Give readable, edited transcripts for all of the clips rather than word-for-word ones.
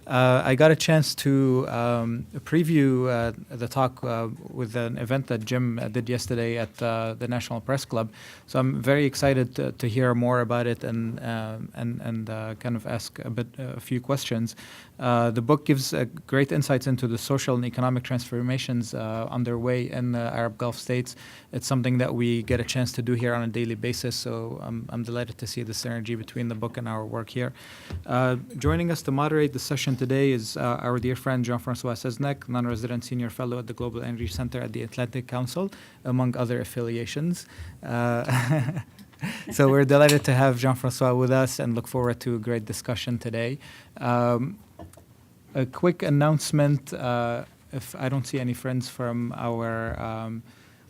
I got a chance to preview the talk with an event that Jim did yesterday at the National Press Club. So I'm very excited to hear more about it and kind of ask a few questions. The book gives great insights into the social and economic transformations underway in the Arab Gulf states. It's something that we get a chance to do here on a daily basis, so I'm delighted to see the synergy between the book and our work here. Joining us to moderate the session today is our dear friend Jean-François Seznec, non-resident senior fellow at the Global Energy Center at the Atlantic Council, among other affiliations. So we're delighted to have Jean-François with us and look forward to a great discussion today. A quick announcement, if I don't see any friends from our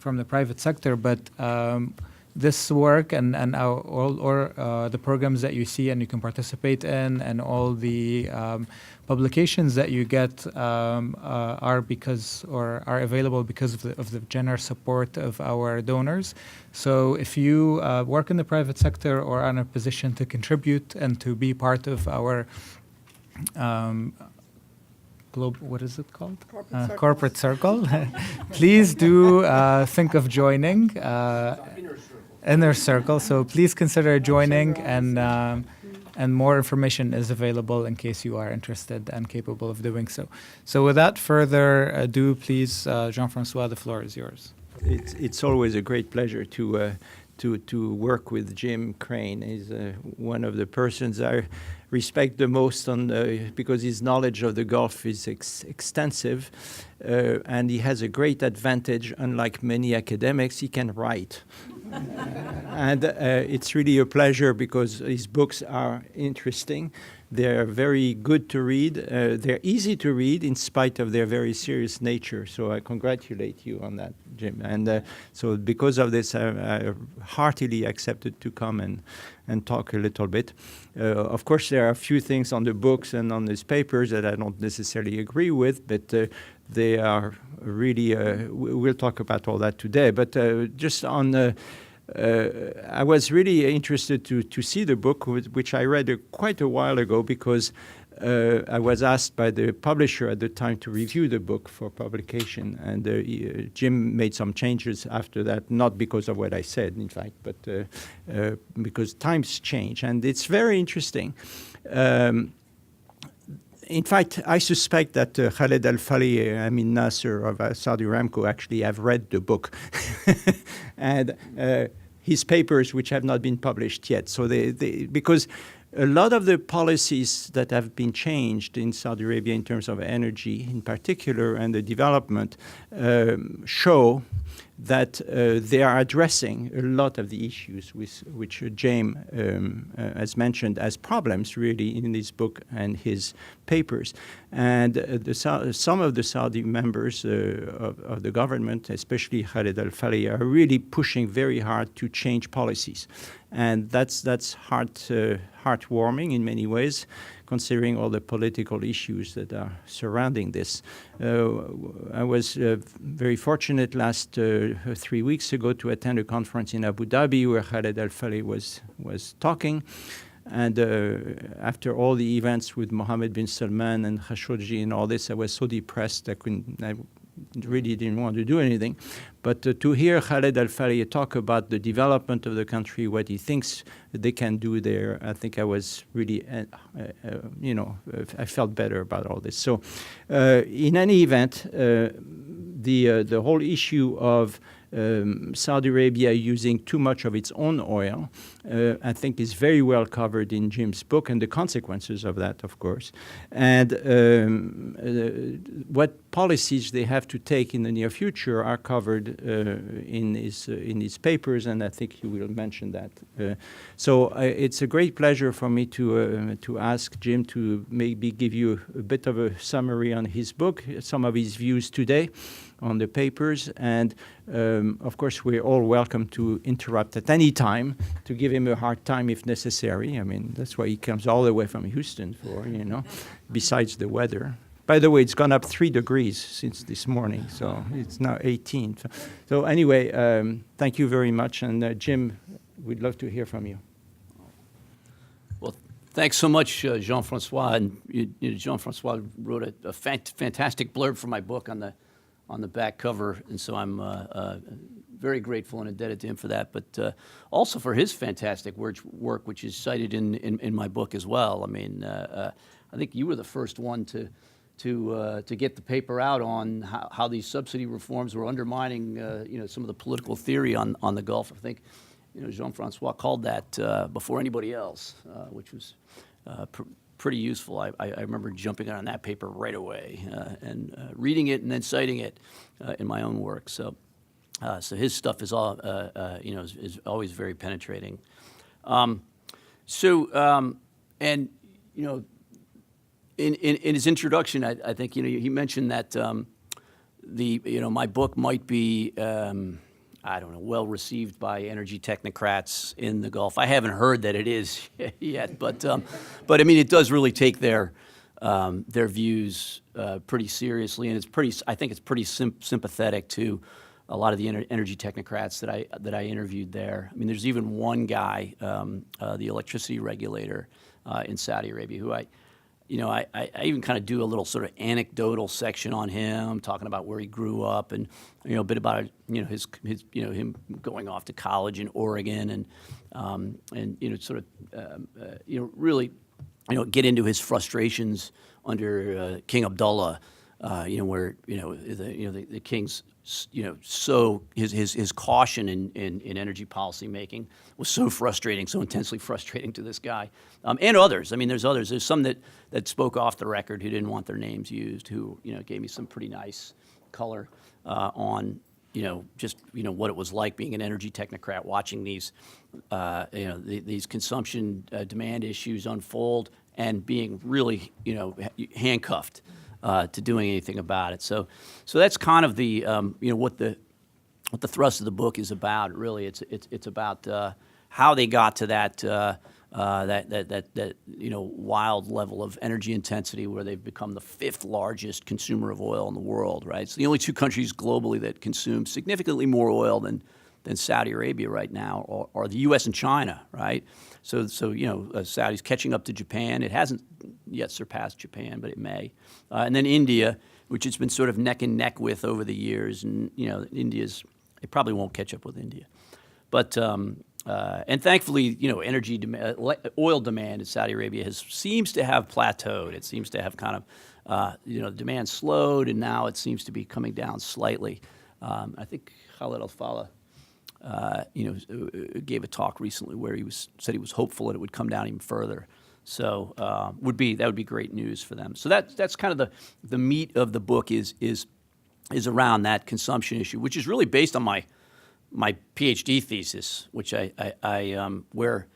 from the private sector, but this work and all the programs that you see and you can participate in, and all the publications that you get are available because of the generous support of our donors. So if you work in the private sector or are in a position to contribute and to be part of our what is it called? Corporate circle. Please do think of joining. Inner circle. So please consider joining, and more information is available in case you are interested and capable of doing so. So without further ado, please, Jean-François, the floor is yours. It's always a great pleasure to work with Jim Krane. He's one of the persons I respect the most because his knowledge of the Gulf is extensive, and he has a great advantage. Unlike many academics, he can write. And it's really a pleasure because his books are interesting. They're very good to read. They're easy to read in spite of their very serious nature. So I congratulate you on that, Jim. And so because of this, I heartily accepted to come and talk a little bit. Of course, there are a few things on the books and on his papers that I don't necessarily agree with, but they are really, we'll talk about all that today. But just on I was really interested to see the book, which I read quite a while ago, because I was asked by the publisher at the time to review the book for publication. And Jim made some changes after that, not because of what I said, in fact, but because times change. And it's very interesting. In fact, I suspect that Khaled Al-Falih, Amin Nasser of Saudi Aramco actually have read the book. And his papers, which have not been published yet. So because a lot of the policies that have been changed in Saudi Arabia in terms of energy in particular and the development show that they are addressing a lot of the issues which James has mentioned as problems really in his book and his papers. And some of the Saudi members of the government, especially Khaled Al-Falih, are really pushing very hard to change policies. And that's heartwarming in many ways, considering all the political issues that are surrounding this. I was very fortunate last 3 weeks ago to attend a conference in Abu Dhabi where Khaled Al-Falih was talking. And after all the events with Mohammed bin Salman and Khashoggi and all this, I was so depressed I really didn't want to do anything. But to hear Khaled Al-Falih talk about the development of the country, what he thinks they can do there, I think I was really, I felt better about all this. So in any event, the whole issue of Saudi Arabia using too much of its own oil, I think is very well covered in Jim's book, and the consequences of that, of course, and what policies they have to take in the near future are covered in his papers, and I think you will mention that. So it's a great pleasure for me to ask Jim to maybe give you a bit of a summary on his book, some of his views today on the papers, and of course we're all welcome to interrupt at any time to give him a hard time if necessary. I mean, that's why he comes all the way from Houston for, besides the weather. By the way, it's gone up 3 degrees since this morning, so it's now 18. So anyway, thank you very much, and Jim, we'd love to hear from you. Well, Thanks so much, Jean-François. And Jean-François wrote a fantastic blurb for my book on the back cover, and so I'm very grateful and indebted to him for that. But also for his fantastic work, which is cited in my book as well. I mean, I think you were the first one to get the paper out on how these subsidy reforms were undermining some of the political theory on the Gulf. I think Jean-François called that before anybody else, which was pretty useful. I remember jumping on that paper right away and reading it and then citing it in my own work. So his stuff is all is always very penetrating. In his introduction, I think he mentioned that my book might be well received by energy technocrats in the Gulf. I haven't heard that it is yet, but I mean it does really take their views pretty seriously, and I think it's pretty sympathetic to a lot of the energy technocrats that I interviewed there. I mean, there's even one guy, the electricity regulator in Saudi Arabia, who I even kind of do a little sort of anecdotal section on him, talking about where he grew up and a bit about his him going off to college in Oregon and sort of really get into his frustrations under King Abdullah, where the king's so his caution in energy policy making was so frustrating, so intensely frustrating to this guy, and others. I mean, there's others. There's some that spoke off the record who didn't want their names used, who gave me some pretty nice color on just what it was like being an energy technocrat, watching these these consumption demand issues unfold and being really handcuffed to doing anything about it. So that's kind of the what the thrust of the book is about. Really, it's about how they got to that wild level of energy intensity where they've become the 5th largest consumer of oil in the world. Right, it's the only 2 countries globally that consume significantly more oil than Saudi Arabia right now, or the U.S. and China. Right. So Saudi's catching up to Japan. It hasn't yet surpassed Japan, but it may. And then India, which it's been sort of neck and neck with over the years. And it probably won't catch up with India. But and thankfully, energy demand, oil demand in Saudi Arabia seems to have plateaued. It seems to have kind of demand slowed, and now it seems to be coming down slightly. I think Khaled Al-Fallah gave a talk recently where said he was hopeful that it would come down even further. So that would be great news for them. So that's kind of the meat of the book is around that consumption issue, which is really based on my PhD thesis, which where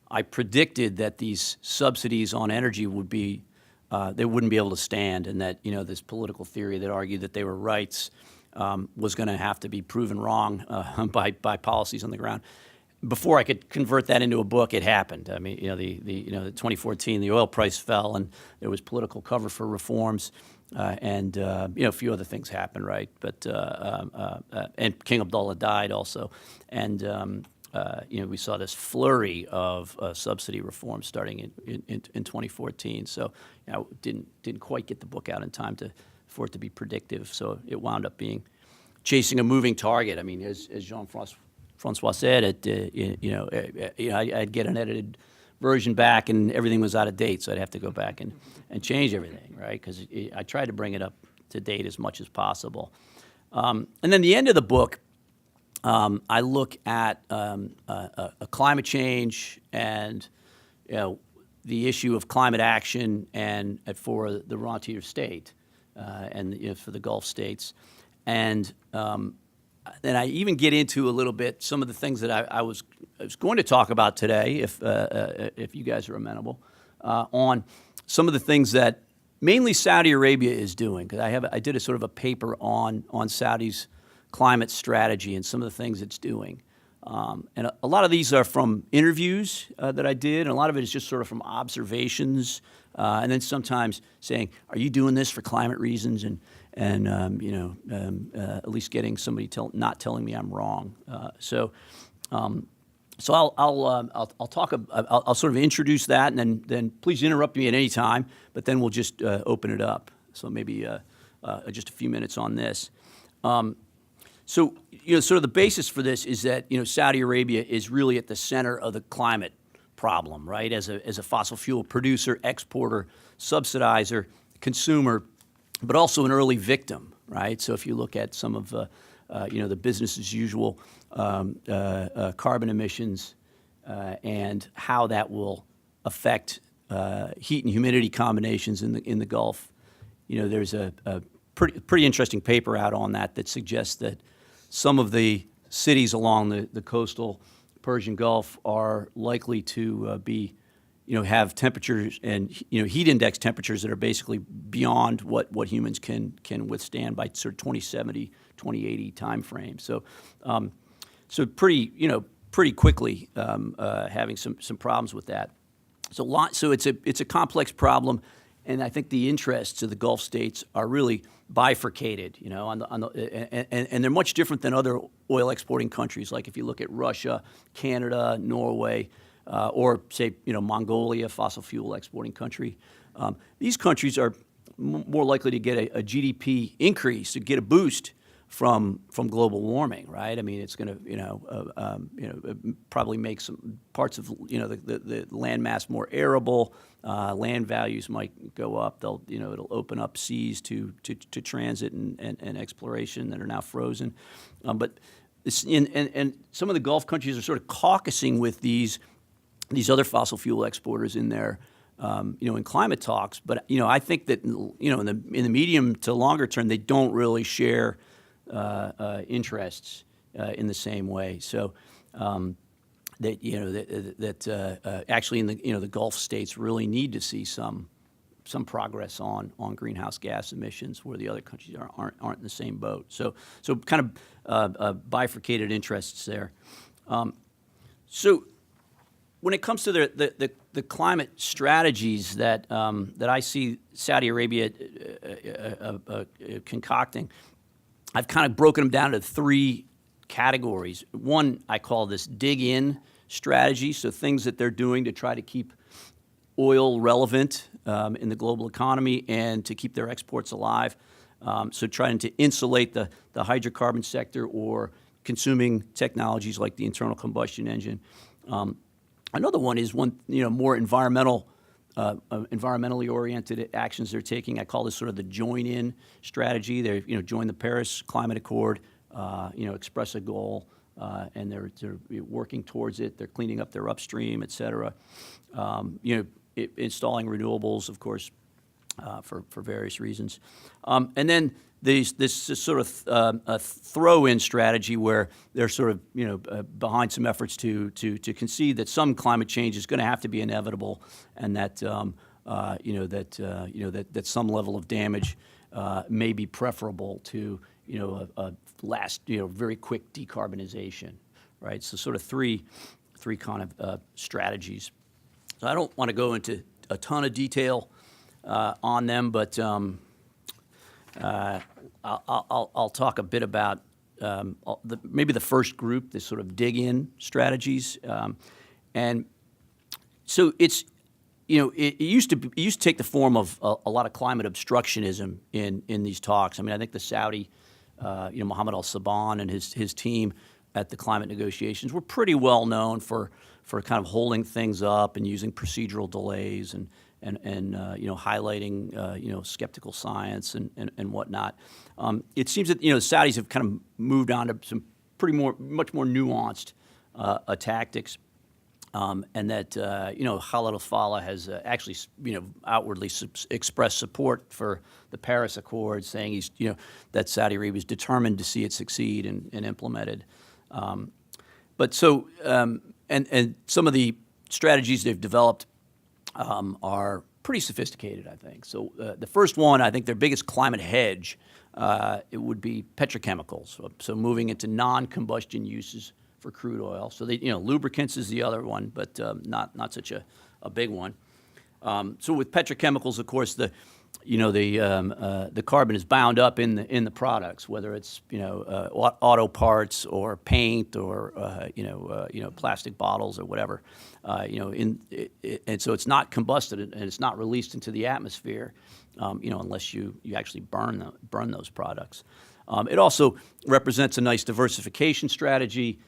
I predicted that these subsidies on energy would be they wouldn't be able to stand, and that this political theory that argued that they were rights was going to have to be proven wrong by policies on the ground. Before I could convert that into a book, it happened. I mean, the 2014, the oil price fell, and there was political cover for reforms, and a few other things happened, right? But and King Abdullah died also, and we saw this flurry of subsidy reform starting in 2014. So didn't quite get the book out in time for it to be predictive. So it wound up being chasing a moving target. I mean, as Jean-François said, I'd get an edited version back and everything was out of date, so I'd have to go back and change everything, right? Because I tried to bring it up to date as much as possible. And then the end of the book, I look at climate change and the issue of climate action and for the rentier state and for the Gulf states, and I even get into a little bit some of the things that I was going to talk about today, if you guys are amenable, on some of the things that mainly Saudi Arabia is doing. Because I did a sort of a paper on Saudi's climate strategy and some of the things it's doing. And a lot of these are from interviews that I did, and a lot of it is just sort of from observations, and then sometimes saying, "Are you doing this for climate reasons?" and at least getting somebody not telling me I'm wrong. So So I'll talk. I'll sort of introduce that, and then please interrupt me at any time. But then we'll just open it up. So maybe just a few minutes on this. So sort of the basis for this is that Saudi Arabia is really at the center of the climate problem, right? As a fossil fuel producer, exporter, subsidizer, consumer, but also an early victim, right? So if you look at some of the business as usual carbon emissions and how that will affect heat and humidity combinations in the Gulf, there's a pretty interesting paper out on that suggests that some of the cities along the coastal Persian Gulf are likely to have temperatures and heat index temperatures that are basically beyond what humans can withstand by sort of 2070, 2080 time frame. So pretty quickly having some problems with that. So it's a complex problem, and I think the interests of the Gulf states are really bifurcated, and they're much different than other oil exporting countries. Like if you look at Russia, Canada, Norway, or say Mongolia, fossil fuel exporting country, these countries are more likely to get a GDP increase, to get a boost from global warming, right? I mean, it's going to probably make some parts of the land mass more arable. Land values might go up. It'll open up seas to transit and exploration that are now frozen. But and some of the Gulf countries are sort of caucusing with these other fossil fuel exporters in their in climate talks. But I think that in the medium to longer term, they don't really share interests in the same way. So actually in the Gulf states really need to see some progress on greenhouse gas emissions, where the other countries aren't in the same boat. So kind of bifurcated interests there. So when it comes to the climate strategies that I see Saudi Arabia concocting, I've kind of broken them down to three categories. One, I call this dig-in strategy, so things that they're doing to try to keep oil relevant in the global economy and to keep their exports alive. So trying to insulate the hydrocarbon sector or consuming technologies like the internal combustion engine. Another one is more environmentally oriented actions they're taking. I call this sort of the join-in strategy. They join the Paris Climate Accord, express a goal, and they're working towards it. They're cleaning up their upstream, et cetera. Installing renewables, of course, for various reasons. And then this sort of a throw-in strategy where they're sort of behind some efforts to concede that some climate change is going to have to be inevitable, and that that some level of damage may be preferable to a last very quick decarbonization, right? So sort of three kind of strategies. So I don't want to go into a ton of detail on them, but I'll talk a bit about maybe the first group, this sort of dig-in strategies, and so it's it used to take the form of a lot of climate obstructionism in these talks. I mean, I think the Saudi Mohammed al-Saban and his team at the climate negotiations were pretty well known for kind of holding things up and using procedural delays and highlighting skeptical science and whatnot. It seems that the Saudis have kind of moved on to some much more nuanced tactics, and that Khalid al-Fallah has actually outwardly expressed support for the Paris Accord, saying that Saudi Arabia is determined to see it succeed and implemented. But so and some of the strategies they've developed are pretty sophisticated, I think. So the first one, I think their biggest climate hedge, it would be petrochemicals. So moving into non-combustion uses for crude oil. So lubricants is the other one, but not such a big one. So with petrochemicals, of course, the carbon is bound up in the products, whether it's auto parts or paint or plastic bottles or whatever, and so it's not combusted and it's not released into the atmosphere, unless you actually burn those products. It also represents a nice diversification strategy,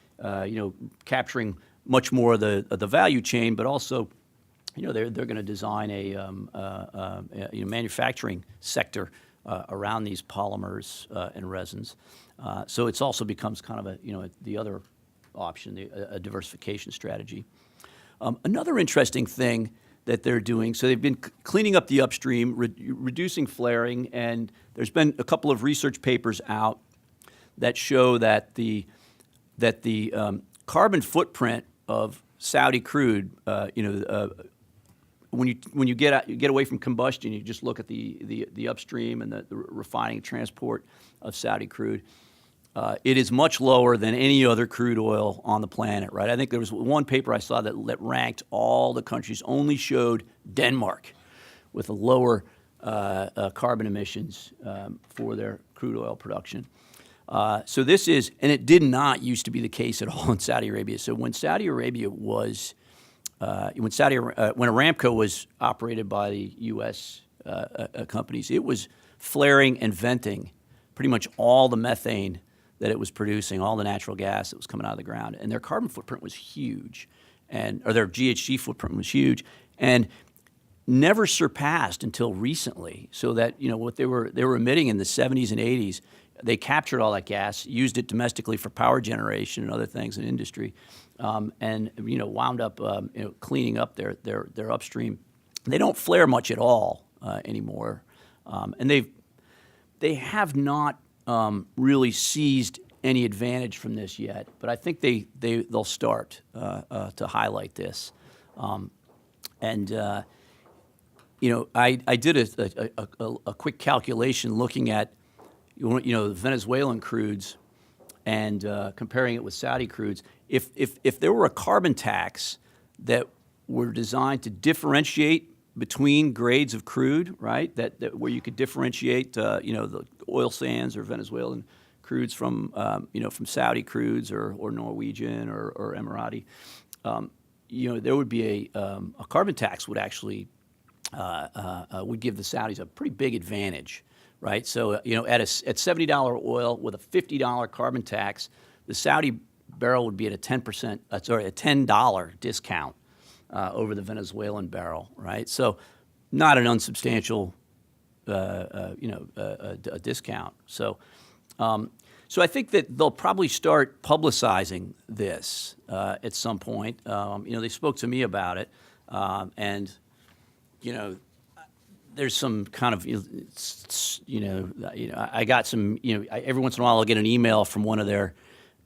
capturing much more of the value chain, but also, they're going to design a manufacturing sector around these polymers and resins. So it also becomes kind of the other option, a diversification strategy. Another interesting thing that they're doing, so they've been cleaning up the upstream, reducing flaring, and there's been a couple of research papers out that show that the carbon footprint of Saudi crude, when you get away from combustion, you just look at the upstream and the refining and transport of Saudi crude. It is much lower than any other crude oil on the planet, right? I think there was one paper I saw that ranked all the countries, only showed Denmark with a lower carbon emissions for their crude oil production. So this is, and it did not used to be the case at all in Saudi Arabia. So when Saudi Arabia was, when Aramco was operated by the U.S. Companies, it was flaring and venting pretty much all the methane that it was producing, all the natural gas that was coming out of the ground. And their carbon footprint was huge, or their GHG footprint was huge, and never surpassed until recently. So that, what they were emitting in the 70s and 80s, they captured all that gas, used it domestically for power generation and other things in industry, and wound up cleaning up their upstream. They don't flare much at all anymore, and they have not really seized any advantage from this yet, but I think they'll start to highlight this. I did a quick calculation looking at Venezuelan crudes and comparing it with Saudi crudes. If there were a carbon tax that were designed to differentiate between grades of crude, right? That where you could differentiate, the oil sands or Venezuelan crudes from Saudi crudes or Norwegian or Emirati, there would be a carbon tax would actually would give the Saudis a pretty big advantage, right? So at $70 oil with a $50 carbon tax, the Saudi barrel would be at a $10 discount over the Venezuelan barrel, right? So not an unsubstantial, a discount. So I think that they'll probably start publicizing this at some point. They spoke to me about it, and there's some kind of, I got some, every once in a while I'll get an email from one of their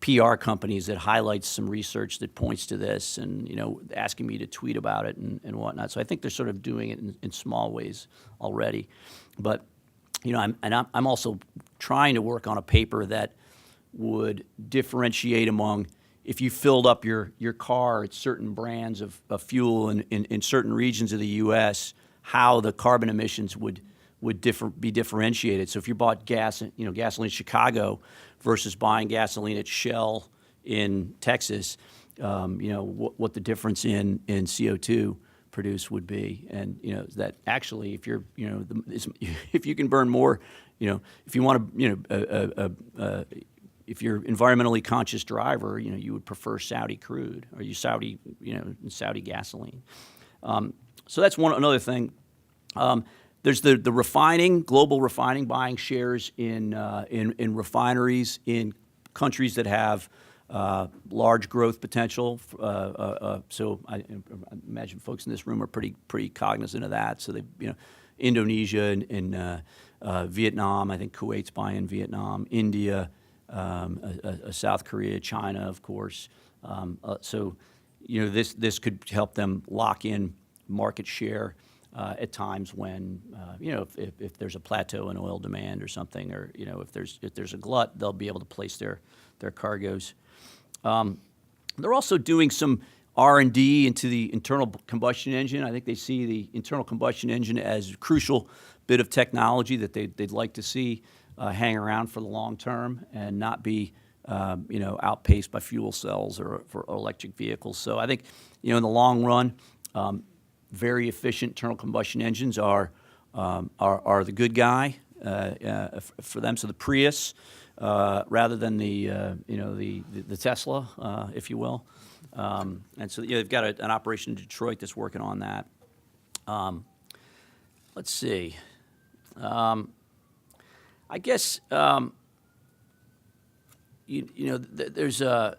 PR companies that highlights some research that points to this and, asking me to tweet about it and whatnot. So I think they're sort of doing it in small ways already. But, I'm also trying to work on a paper that would differentiate among, if you filled up your car at certain brands of fuel in certain regions of the U.S., how the carbon emissions would be differentiated. So if you bought gasoline in Chicago versus buying gasoline at Shell in Texas, what the difference in CO2 produced would be, and that actually, if you're if you can burn more, if you want to, if you're environmentally conscious driver, you would prefer Saudi crude or Saudi gasoline. So that's another thing. There's the refining, global refining, buying shares in refineries in countries that have large growth potential. So I imagine folks in this room are pretty cognizant of that. So Indonesia and Vietnam. I think Kuwait's buying Vietnam, India, South Korea, China, of course. So this could help them lock in market share at times when if there's a plateau in oil demand or something, or if there's a glut, they'll be able to place their cargoes. They're also doing some R&D into the internal combustion engine. I think they see the internal combustion engine as a crucial bit of technology that they'd like to see hang around for the long term and not be outpaced by fuel cells or for electric vehicles. So I think, in the long run, very efficient internal combustion engines are the good guy for them. So the Prius, rather than the Tesla, if you will. And so they've got an operation in Detroit that's working on that. Let's see. I guess there's a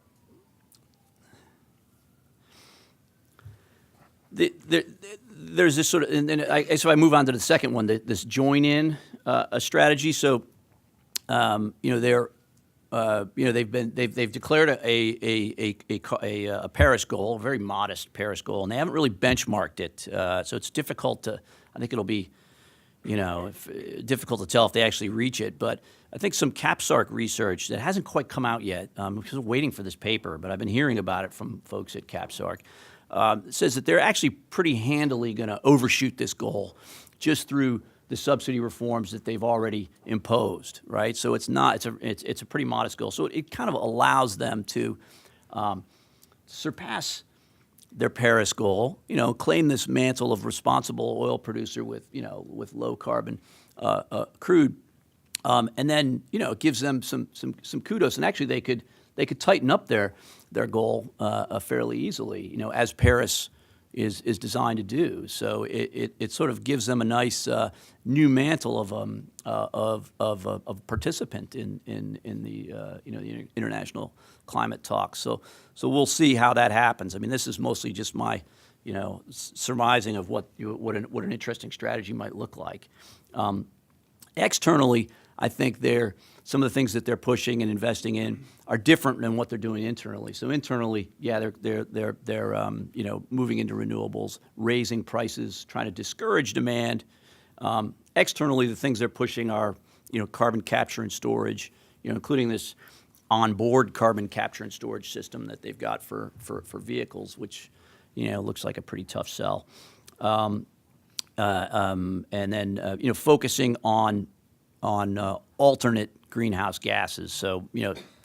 there's this sort of, and so I move on to the second one, this join-in strategy. So they're they've declared a Paris goal, a very modest Paris goal, and they haven't really benchmarked it. So it's difficult to, I think it'll be, difficult to tell if they actually reach it. But I think some CAPSARC research that hasn't quite come out yet, I'm still waiting for this paper, but I've been hearing about it from folks at CAPSARC, says that they're actually pretty handily going to overshoot this goal just through the subsidy reforms that they've already imposed, right? So it's a pretty modest goal. So it kind of allows them to surpass their Paris goal, claim this mantle of responsible oil producer with low carbon crude, and then it gives them some kudos. And actually, they could tighten up their goal fairly easily, as Paris is designed to do. So it sort of gives them a nice new mantle of a participant in the international climate talks. So we'll see how that happens. I mean, this is mostly just my surmising of what an interesting strategy might look like. Externally, I think some of the things that they're pushing and investing in are different than what they're doing internally. So internally, yeah, they're moving into renewables, raising prices, trying to discourage demand. Externally, the things they're pushing are carbon capture and storage, including this onboard carbon capture and storage system that they've got for vehicles, which looks like a pretty tough sell. And then focusing on alternate greenhouse gases. So,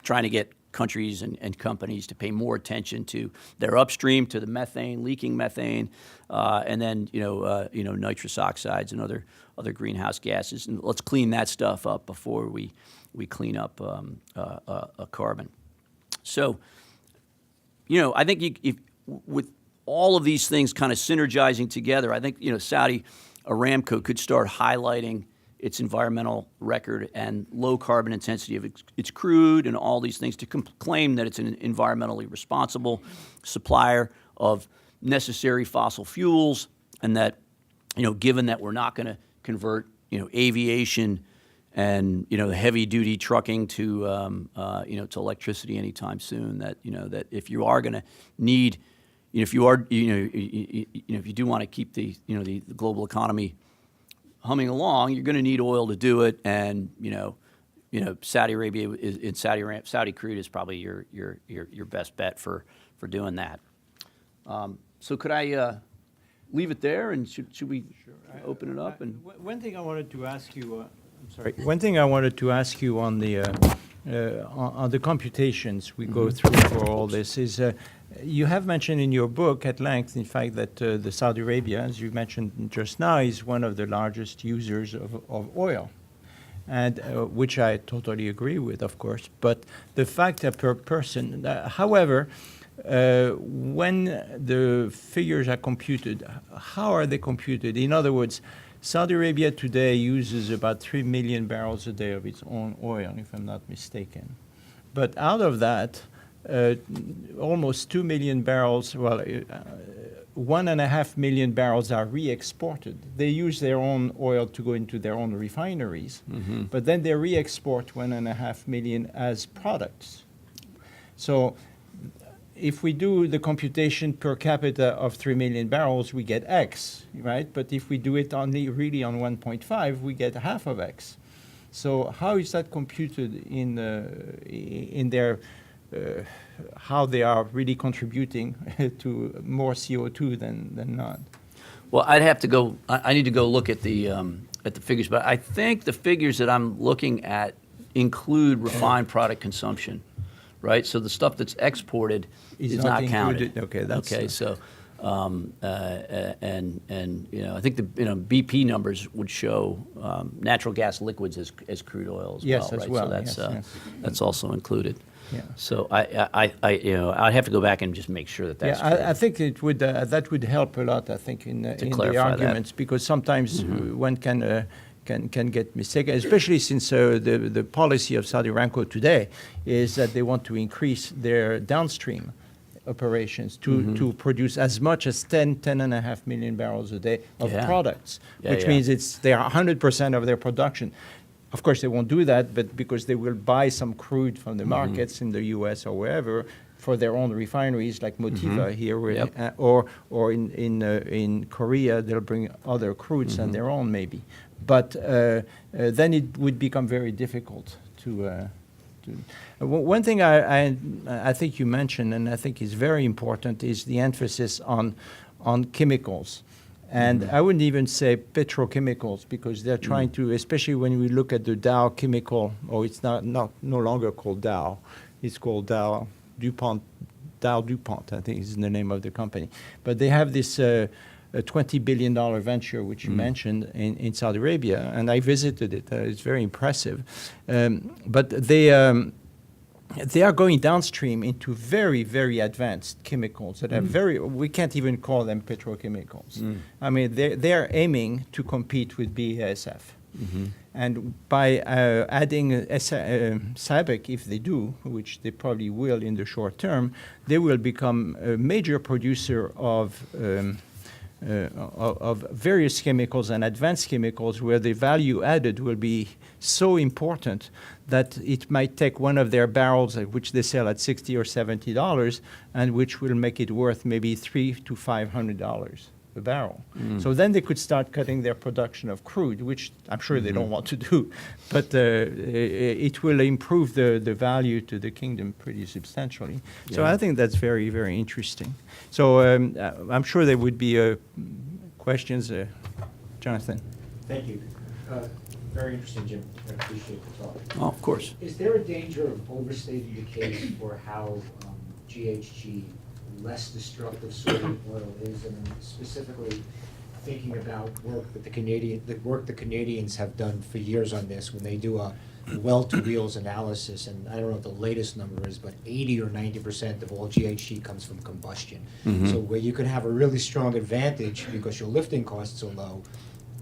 trying to get countries and companies to pay more attention to their upstream, to the methane, leaking methane, and then, nitrous oxides and other greenhouse gases. And let's clean that stuff up before we clean up carbon. So, I think with all of these things kind of synergizing together, I think, Saudi Aramco could start highlighting its environmental record and low carbon intensity of its crude and all these things to claim that it's an environmentally responsible supplier of necessary fossil fuels, and that, given that we're not going to convert, aviation and, heavy duty trucking to electricity anytime soon, that, that if you are going to need, if you do want to keep the global economy humming along, you're going to need oil to do it, and Saudi Arabia Saudi crude is probably your best bet for doing that. So could I leave it there, and should we open it up? And one thing I wanted to ask you, One thing I wanted to ask you on the computations we go through for all this is. You have mentioned in your book at length, in fact, that the Saudi Arabia, as you mentioned just now, is one of the largest users of oil, and which I totally agree with, of course. But the fact that per person, however, when the figures are computed, how are they computed? In other words, Saudi Arabia today uses about 3 million barrels a day of its own oil, if I'm not mistaken. But out of that, almost 2 million barrels, 1.5 million barrels are re-exported. They use their own oil to go into their own refineries, but then they re-export 1.5 million as products. So if we do the computation per capita of 3 million barrels, we get X, right? But if we do it only really on 1.5, we get half of X. So how is that computed in their how they are really contributing to more CO2 than not. Well, I'd have to go. I need to go look at the figures, but I think the figures that I'm looking at include refined product consumption, right? So the stuff that's exported is not counted. Okay, that's okay. So, and you know, I think the BP numbers would show natural gas liquids as crude oil as yes, well, as right? well. So that's yes. that's also included. Yeah. So I you know, I'd have to go back and just make sure that that's true. I think it would that would help a lot. I think in the arguments because sometimes one can get mistaken, especially since the policy of Saudi Aramco today is that they want to increase their downstream operations to produce as much as 10.5 million barrels a day of products, which means they are 100% of their production. Of course, they won't do that, but because they will buy some crude from the markets in the U.S. or wherever for their own refineries, like Motiva here, or in Korea, they'll bring other crudes and their own maybe. But then it would become very difficult to. One thing I think you mentioned, and I think is very important, is the emphasis on chemicals. And I wouldn't even say petrochemicals because they're trying to, especially when we look at the Dow chemical, or it's no longer called Dow, it's called Dow DuPont, I think is the name of the company. But they have this a $20 billion venture, which you mentioned, in Saudi Arabia, and I visited it. It's very impressive. But they are going downstream into very, very advanced chemicals that are we can't even call them petrochemicals. I mean, they're aiming to compete with BASF. And by adding SABIC, if they do, which they probably will in the short term, they will become a major producer of various chemicals and advanced chemicals where the value added will be so important that it might take one of their barrels, which they sell at $60 or $70, and which will make it worth maybe $300 to $500 a barrel. So then they could start cutting their production of crude, which I'm sure they don't want to do, but it will improve the value to the kingdom pretty substantially. Yeah. So I think that's very, very interesting. So I'm sure there would be questions. Jonathan. Thank you. Very interesting, Jim. I appreciate the talk. Oh, of course. Is there a danger of overstating the case for how GHG less destructive soybean oil is, and specifically thinking about work that the Canadians have done for years on this when they do a well-to-wheels analysis, and I don't know what the latest number is, but 80 or 90% of all GHG comes from combustion. So where you can have a really strong advantage because your lifting costs are low,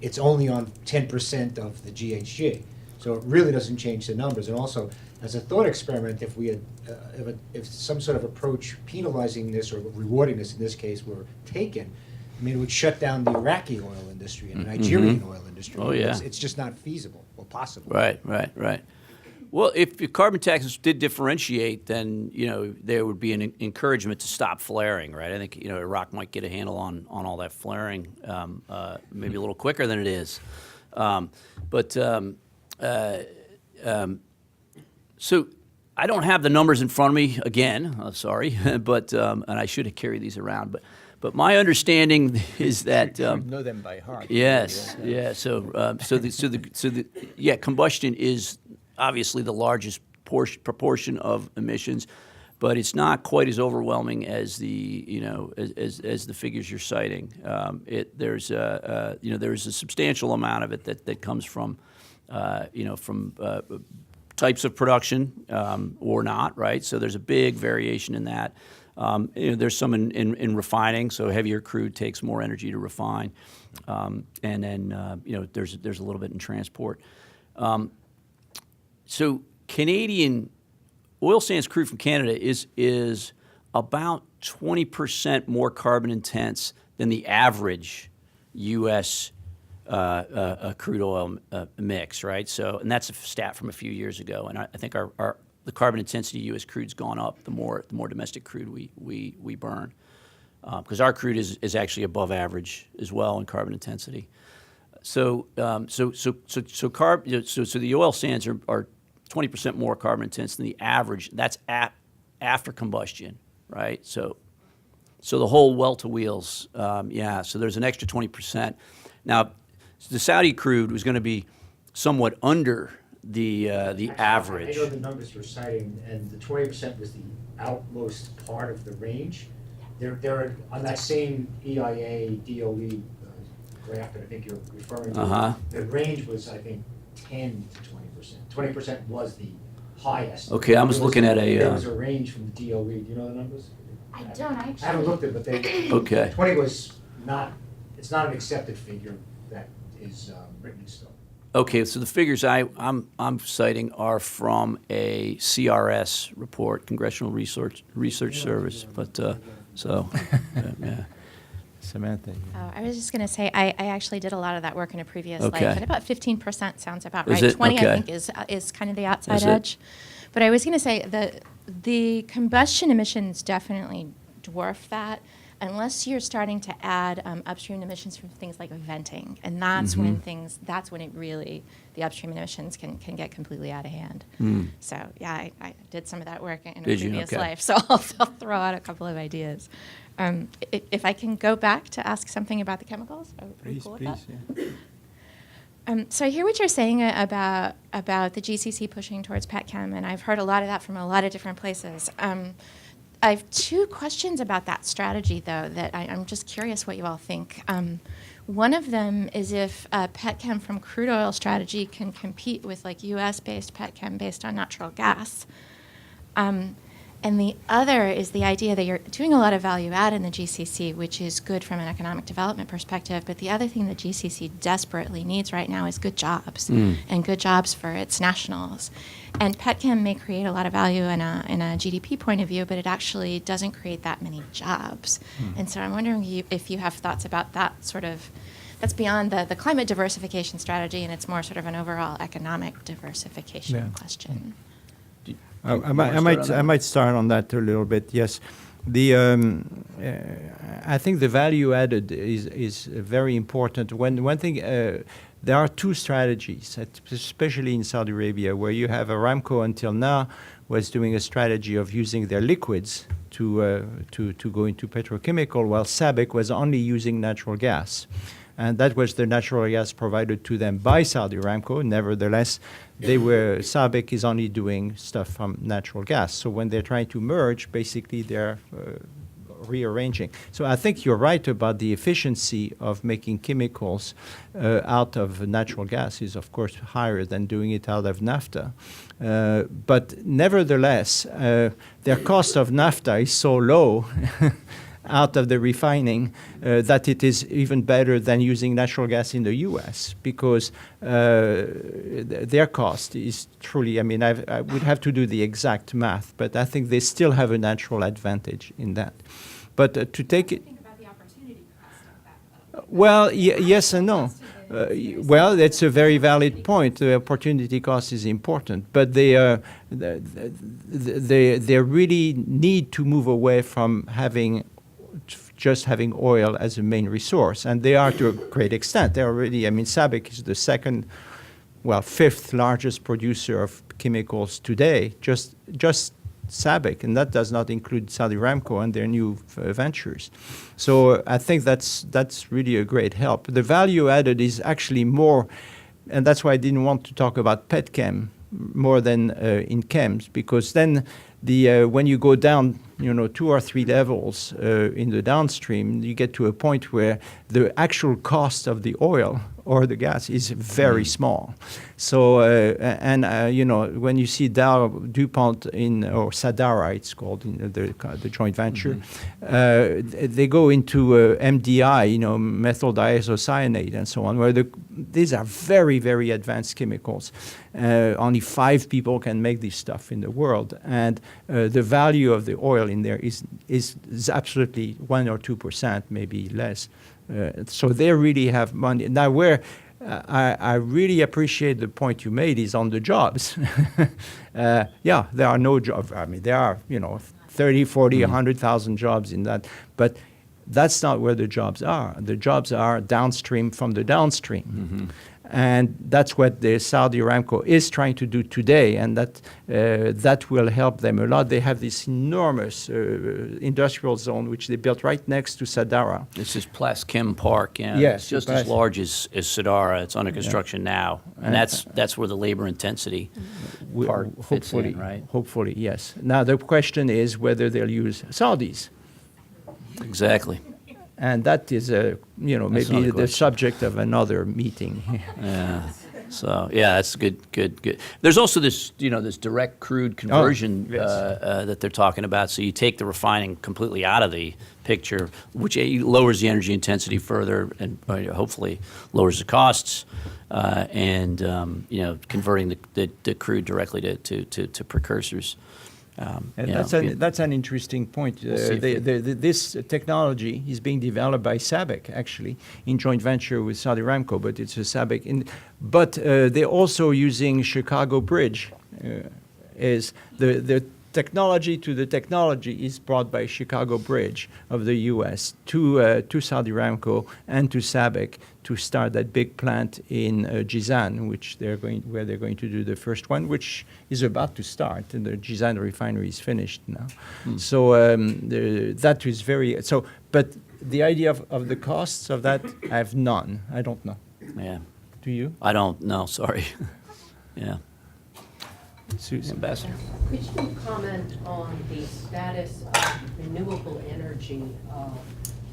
it's only on 10% of the GHG. So it really doesn't change the numbers. And also, as a thought experiment, if we had, if some sort of approach penalizing this or rewarding this in this case were taken, I mean, it would shut down the Iraqi oil industry and the Nigerian oil industry. Oh, yeah. It's just not feasible or possible. Right. Well, if your carbon taxes did differentiate, then there would be an encouragement to stop flaring, right? I think Iraq might get a handle on all that flaring maybe a little quicker than it is, so I don't have the numbers in front of me again. Sorry, but and I should have carried these around, but my understanding is that you know them by heart. Yes, yeah. So combustion is obviously the largest proportion of emissions, but it's not quite as overwhelming as the as the figures you're citing. There's a substantial amount of it that comes from types of production or not, right? So there's a big variation in that. There's some in refining, so heavier crude takes more energy to refine, and then there's a little bit in transport. So Canadian oil sands crude from Canada is about 20% more carbon intense than the average U.S. Crude oil mix, right? So, and that's a stat from a few years ago. And I think the carbon intensity of U.S. crude's gone up the more domestic crude we burn, because our crude is actually above average as well in carbon intensity. So the oil sands are 20% more carbon intense than the average. That's at after combustion, right? So the whole well to wheels, yeah, so there's an extra 20%. Now, the Saudi crude was going to be somewhat under the average. I know the numbers you're citing, and the 20% was the outmost part of the range. They're on that same EIA, DOE graph that I think you're referring to. The range was, I think, 10 to 20%. 20% was the highest. Okay, I was looking at a... There was a range from the DOE. Do you know the numbers? I don't actually. I haven't looked at it, but they... Okay. 20 was not, it's not an accepted figure that is written in stone. Okay, so the figures I'm citing are from a CRS report, Congressional Research Service, but, yeah. Samantha. Oh, I was just going to say, I actually did a lot of that work in a previous Okay. life, and about 15% sounds about Is right. it? 20, Okay. I think, is kind of the outside Is it? edge. But I was going to say the combustion emissions definitely dwarf that, unless you're starting to add upstream emissions from things like venting, and that's Mm-hmm. when it really, the upstream emissions can get completely out of hand. So yeah, I did some of that work in a Did you? previous Okay. life, so I'll throw out a couple of ideas. If I can go back to ask something about the chemicals, are we Please, cool with that? please. Yeah. So I hear what you're saying about the GCC pushing towards petchem, and I've heard a lot of that from a lot of different places. I have two questions about that strategy, though, that I'm just curious what you all think. One of them is if petchem from crude oil strategy can compete with like U.S.-based petchem based on natural gas. And the other is the idea that you're doing a lot of value add in the GCC, which is good from an economic development perspective. But the other thing the GCC desperately needs right now is good jobs, and good jobs for its nationals. And petchem may create a lot of value in a GDP point of view, but it actually doesn't create that many jobs. And so I'm wondering if you have thoughts about that sort of, that's beyond the climate diversification strategy, and it's more sort of an overall economic diversification Yeah. question. I might start on that a little bit. Yes, I think the value added is very important. One thing, there are two strategies, especially in Saudi Arabia, where you have Aramco until now was doing a strategy of using their liquids to go into petrochemical, while SABIC was only using natural gas. And that was the natural gas provided to them by Saudi Aramco. Nevertheless, SABIC is only doing stuff from natural gas. So when they're trying to merge, basically they're rearranging. So I think you're right about the efficiency of making chemicals out of natural gas is, of course, higher than doing it out of naphtha. But nevertheless, their cost of naphtha is so low out of the refining that it is even better than using natural gas in the U.S. because their cost is truly, I mean, I would have to do the exact math, but I think they still have a natural advantage in that. But to take it... Think about the opportunity cost of that. Well, yes and no. Well, that's a very valid point. The opportunity cost is important, but they really need to move away from just having oil as a main resource, and they are to a great extent. They're already, I mean, SABIC is the fifth largest producer of chemicals today, just SABIC, and that does not include Saudi Aramco and their new ventures. So I think that's really a great help. The value added is actually more, and that's why I didn't want to talk about petchem more than in chems, because then when you go down, 2 or 3 levels in the downstream, you get to a point where the actual cost of the oil or the gas is very small. So, when you see DuPont or Sadara, it's called in the joint venture, they go into MDI, methyl diisocyanate and so on, where these are very, very advanced chemicals. Only 5 people can make this stuff in the world, and the value of the oil in there is absolutely 1 or 2%, maybe less. So they really have money. Now, where I really appreciate the point you made is on the jobs. Yeah, there are no jobs. I mean, there are, 30, 40, 100,000 jobs in that. But that's not where the jobs are. The jobs are downstream from the downstream. And that's what the Saudi Aramco is trying to do today, and that will help them a lot. They have this enormous industrial zone which they built right next to Sadara. This is Plas Kim Park, yeah. Yes, It's just Plas- as large as Sadara. It's under construction now. And that's where the labor intensity part fits in, right? Hopefully, yes. Now the question is whether they'll use Saudis. Exactly. And that is maybe another the question. subject of another meeting. Yeah. So yeah, that's good. There's also this this direct crude conversion yes. that they're talking about. So you take the refining completely out of the picture, which lowers the energy intensity further and hopefully lowers the costs, and converting the crude directly to precursors. And that's an interesting point. see if This technology is being developed by SABIC, actually, in joint venture with Saudi Aramco, but it's a SABIC. But they're also using Chicago Bridge. Is the technology to the technology is brought by Chicago Bridge of the U.S. to Saudi Aramco and to SABIC to start that big plant in Jizan, where they're going to do the first one, which is about to start. And the Jizan refinery is finished now. So that is very so. But the idea of the costs of that, I have none. I don't know. Yeah. Do you, I don't know. Sorry. Yeah. Susan? Ambassador. Could you comment on the status of renewable energy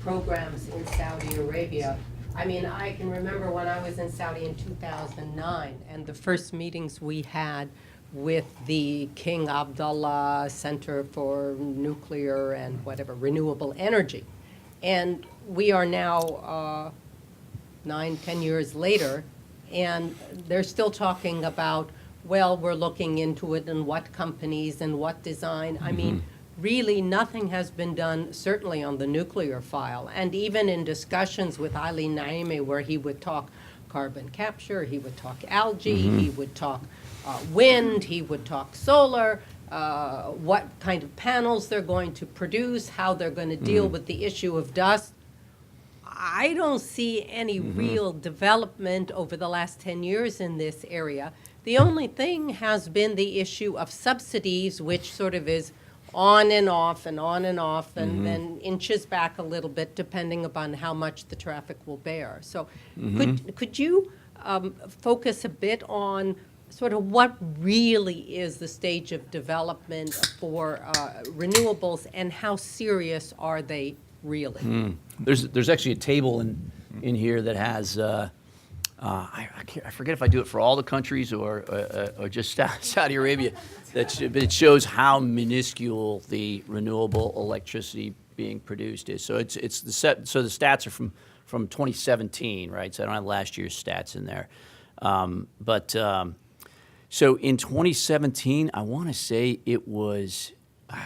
programs in Saudi Arabia? I mean, I can remember when I was in Saudi in 2009, and the first meetings we had with the King Abdullah Center for Nuclear and whatever, Renewable Energy. And we are now 9-10 years later, and they're still talking about, well, we're looking into it and what companies and what design. I mean, really nothing has been done, certainly on the nuclear file. And even in discussions with Ali Naimi, where he would talk carbon capture, he would talk algae, he would talk wind, he would talk solar, what kind of panels they're going to produce, how they're going to deal with the issue of dust. I don't see any real development over the last 10 years in this area. The only thing has been the issue of subsidies, which sort of is on and off and on and off, and then inches back a little bit depending upon how much the traffic will bear. So could you focus a bit on sort of what really is the stage of development for renewables, and how serious are they really? There's actually a table in here that has I forget if I do it for all the countries or just Saudi Arabia. But it shows how minuscule the renewable electricity being produced is. So the stats are from 2017, right? So I don't have last year's stats in there, so in 2017, I want to say it was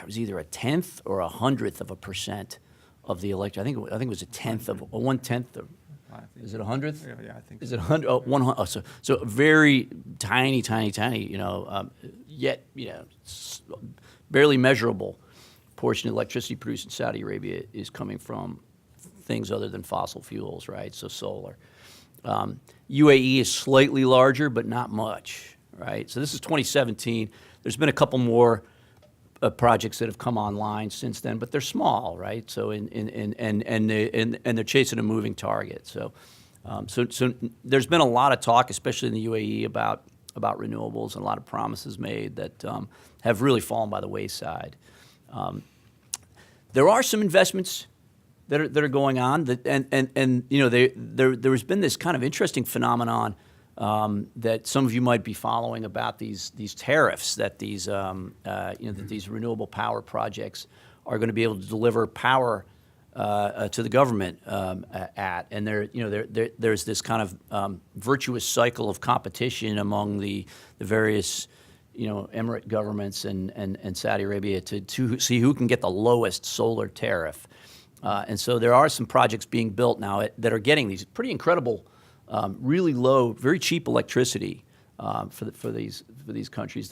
either a 1/10 or a 100% of the I think it was a 1/10 of. Is it 100th? Yeah, I think Is it 100? Oh, 100. Oh, so a very tiny, yet barely measurable portion of electricity produced in Saudi Arabia is coming from things other than fossil fuels, right? So solar. UAE is slightly larger, but not much, right? So this is 2017. There's been a couple more projects that have come online since then, but they're small, right? So and they're chasing a moving target. So there's been a lot of talk, especially in the UAE, about renewables, and a lot of promises made that have really fallen by the wayside. There are some investments that are going on there's been this kind of interesting phenomenon that some of you might be following about these tariffs that these renewable power projects are going to be able to deliver power to the government at, and there's this kind of virtuous cycle of competition among the various emirate governments and Saudi Arabia to see who can get the lowest solar tariff, and so there are some projects being built now that are getting these pretty incredible. Really low, very cheap electricity for these countries.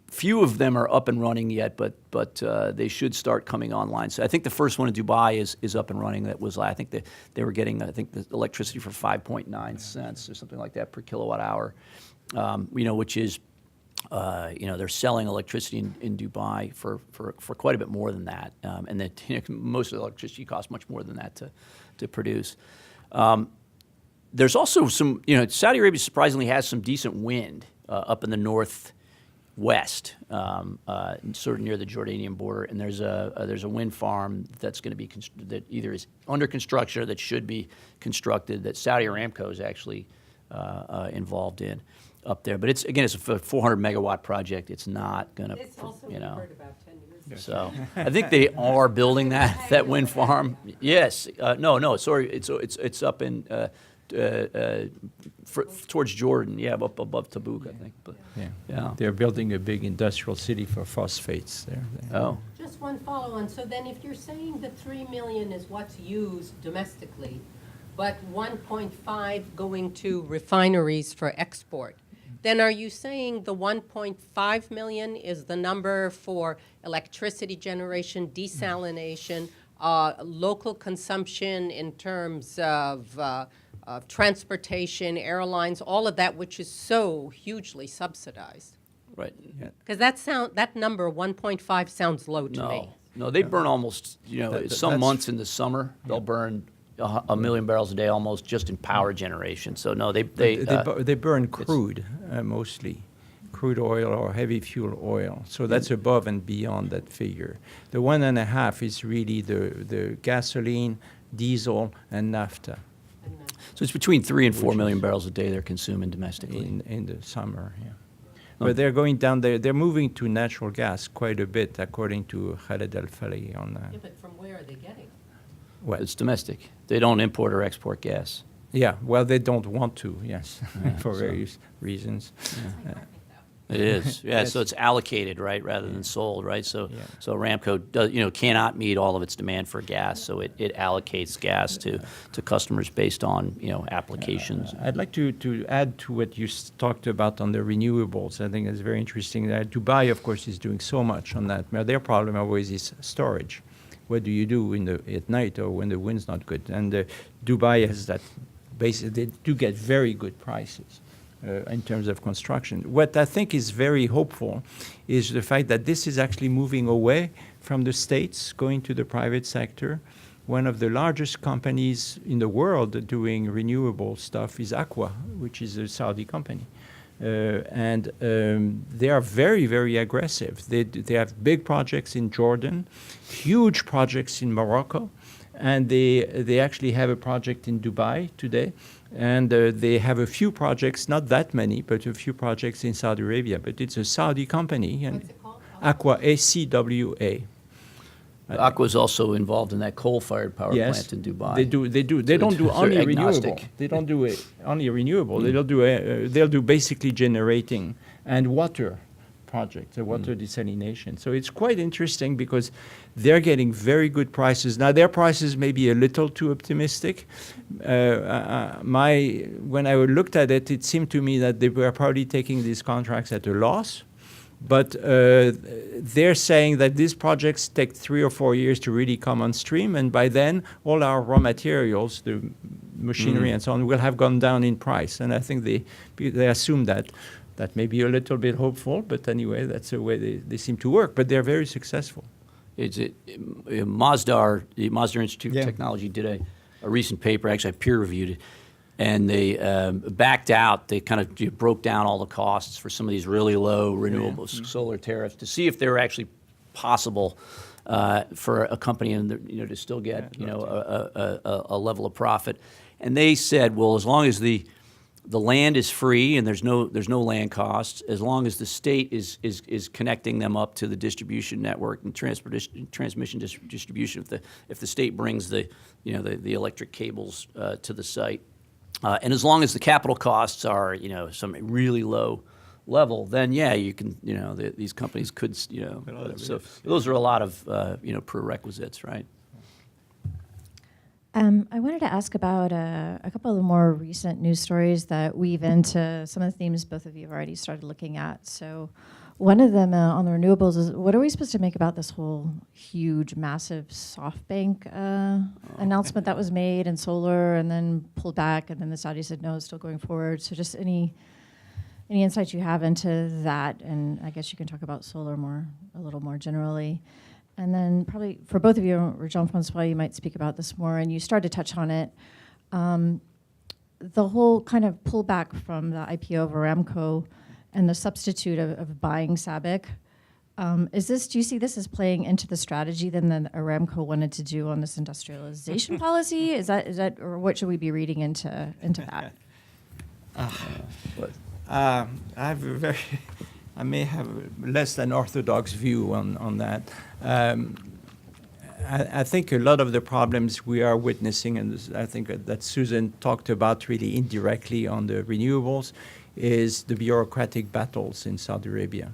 few of them are up and running yet, but they should start coming online. So I think the first one in Dubai is up and running. That was, I think they were getting, I think, the electricity for 5.9 cents or something like that per kilowatt hour, which is, they're selling electricity in Dubai for quite a bit more than that, and that most of the electricity costs much more than that to produce. There's also some, Saudi Arabia surprisingly has some decent wind up in the northwest, sort of near the Jordanian border, and there's a wind farm that's going to be that either is under construction or that should be constructed that Saudi Aramco is actually involved in up there. But it's a 400 megawatt project. It's not going to, This also we heard about 10 years ago. So I think they are building that wind farm. Yes, no, sorry, it's up in. Towards Jordan, up above Tabuk, I think. But, yeah. They're building a big industrial city for phosphates there. Oh. Just one follow-on. So then if you're saying the 3 million is what's used domestically, but 1.5 going to refineries for export, then are you saying the 1.5 million is the number for electricity generation, desalination, local consumption in terms of transportation, airlines, all of that, which is so hugely subsidized? Right. Because that number 1.5 sounds low to me. No, they burn almost. Some months in the summer they'll burn 1 million barrels a day almost just in power generation. So no, they burn crude mostly, crude oil or heavy fuel oil. So that's above and beyond that figure. The 1.5 is really the gasoline, diesel, and naphtha. So it's between 3 and 4 million barrels a day they're consuming domestically in the summer. Yeah. But they're going down there. They're moving to natural gas quite a bit, according to Khaled Al-Faleh on that. Yeah, but from where are they getting? Well, It's domestic. They don't import or export gas. yeah, well, they don't want to, yes, for various reasons. It is, yeah. So it's allocated, right, rather than sold, right? So Aramco cannot meet all of its demand for gas, so it allocates gas to customers based on applications. I'd like to add to what you talked about on the renewables. I think it's very interesting that Dubai, of course, is doing so much on that. Now, their problem always is storage. What do you do at night or when the wind's not good? And Dubai has that. Basically, they do get very good prices. In terms of construction. What I think is very hopeful is the fact that this is actually moving away from the states, going to the private sector. One of the largest companies in the world doing renewable stuff is Aqua, which is a Saudi company. And they are very, very aggressive. They have big projects in Jordan, huge projects in Morocco, and they actually have a project in Dubai today. And they have a few projects, not that many, but a few projects in Saudi Arabia. But it's a Saudi company. And What's it called? Aqua, ACWA. Aqua is also involved in that coal-fired power plant in Dubai. They do. They don't do only renewable. They don't do only renewable. They'll do basically generating and water projects, water desalination. So it's quite interesting because they're getting very good prices. Now their prices may be a little too optimistic. When I looked at it, it seemed to me that they were probably taking these contracts at a loss. But they're saying that these projects take 3 or 4 years to really come on stream, and by then all our raw materials, the machinery and so on, will have gone down in price. And I think they assume that. That may be a little bit hopeful, but anyway, that's the way they seem to work. But they're very successful. The Mazda Institute of Technology did a recent paper, actually I peer-reviewed it, and they backed out, they kind of broke down all the costs for some of these really low renewable solar tariffs to see if they were actually possible for a company to still get a level of profit. And they said, well, as long as the land is free and there's no land costs, as long as the state is connecting them up to the distribution network and transmission distribution, if the state brings the electric cables to the site, and as long as the capital costs are some really low level, then you can these companies could so those are a lot of prerequisites, right? I wanted to ask about a couple of the more recent news stories that weave into some of the themes both of you have already started looking at. So One of them on the renewables is, what are we supposed to make about this whole huge, massive SoftBank announcement that was made in solar and then pulled back, and then the Saudis said no, it's still going forward. So just any insights you have into that, and I guess you can talk about solar a little more generally. And then probably for both of you, or Jean-François, you might speak about this more, and you started to touch on it. The whole kind of pullback from the IPO of Aramco and the substitute of buying SABIC. Do you see this as playing into the strategy then that Aramco wanted to do on this industrialization policy? Is that, or what should we be reading into that? I may have a less than orthodox view on that. I think a lot of the problems we are witnessing, and I think that Susan talked about really indirectly on the renewables, is the bureaucratic battles in Saudi Arabia.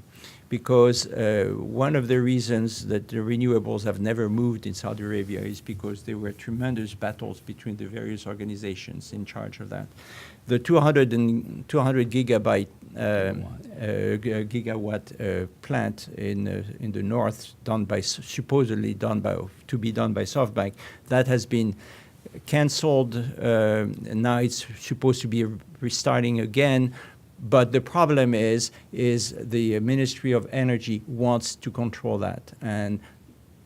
Because one of the reasons that the renewables have never moved in Saudi Arabia is because there were tremendous battles between the various organizations in charge of that. The 200 gigawatt plant in the north, supposedly to be done by SoftBank, that has been canceled. Now it's supposed to be restarting again. But the problem is the Ministry of Energy wants to control that. And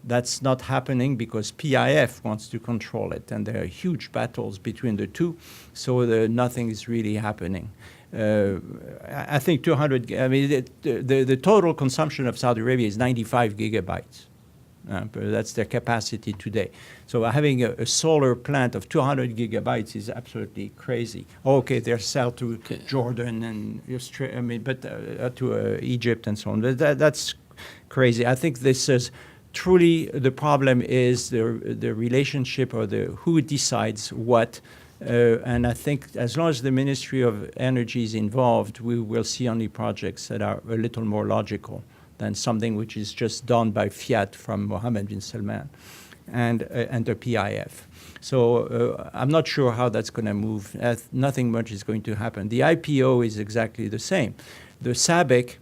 that's not happening because PIF wants to control it. And there are huge battles between the two, so nothing is really happening. I think the total consumption of Saudi Arabia is 95 gigabytes. That's their capacity today. So having a solar plant of 200 gigabytes is absolutely crazy. Okay, they're sold to Jordan and Australia, to Egypt and so on. That's crazy. I think this is truly the problem is the relationship or who decides what. And I think as long as the Ministry of Energy is involved, we will see only projects that are a little more logical than something which is just done by fiat from Mohammed bin Salman and the PIF. So I'm not sure how that's going to move. Nothing much is going to happen. The IPO is exactly the same. The SABIC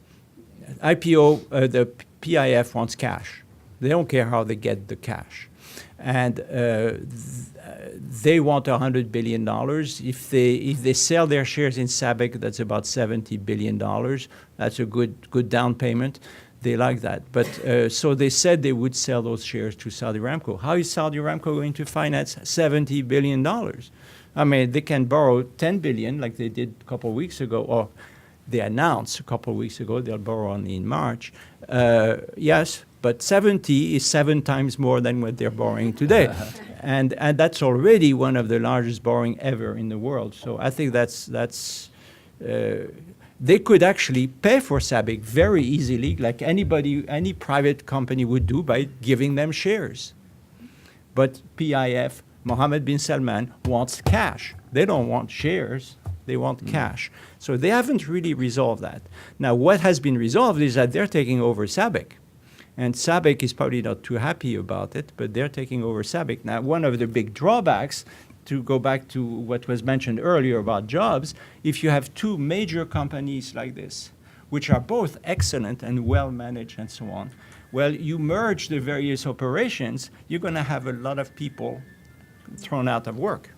IPO, the PIF wants cash. They don't care how they get the cash. And they want $100 billion. If they sell their shares in SABIC, that's about $70 billion. That's a good down payment. They like that. But so they said they would sell those shares to Saudi Aramco. How is Saudi Aramco going to finance $70 billion? I mean, they can borrow $10 billion like they did a couple of weeks ago, or they announced a couple of weeks ago they'll borrow only in March. Yes, but 70 is 7 times more than what they're borrowing today. And that's already one of the largest borrowing ever in the world. So I think they could actually pay for SABIC very easily, like any private company would do by giving them shares. But PIF, Mohammed bin Salman, wants cash. They don't want shares. They want cash. So they haven't really resolved that. Now, what has been resolved is that they're taking over SABIC. And SABIC is probably not too happy about it, but they're taking over SABIC. Now, one of the big drawbacks, to go back to what was mentioned earlier about jobs, if you have two major companies like this, which are both excellent and well managed and so on, well, you merge the various operations, you're going to have a lot of people thrown out of work.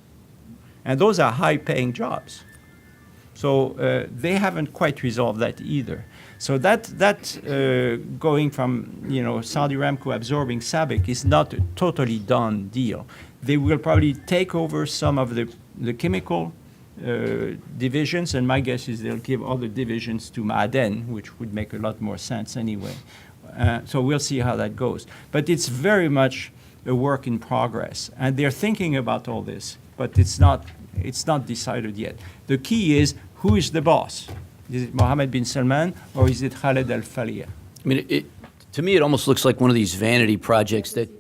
And those are high-paying jobs. So they haven't quite resolved that either. So that going from Saudi Aramco absorbing SABIC is not a totally done deal. They will probably take over some of the chemical divisions, and my guess is they'll give all the divisions to Ma'aden, which would make a lot more sense anyway. So we'll see how that goes. But it's very much a work in progress, and they're thinking about all this, but it's not decided yet. The key is, who is the boss? Is it Mohammed bin Salman or is it Khaled al-Falih? I mean, to me, it almost looks like one of these vanity projects that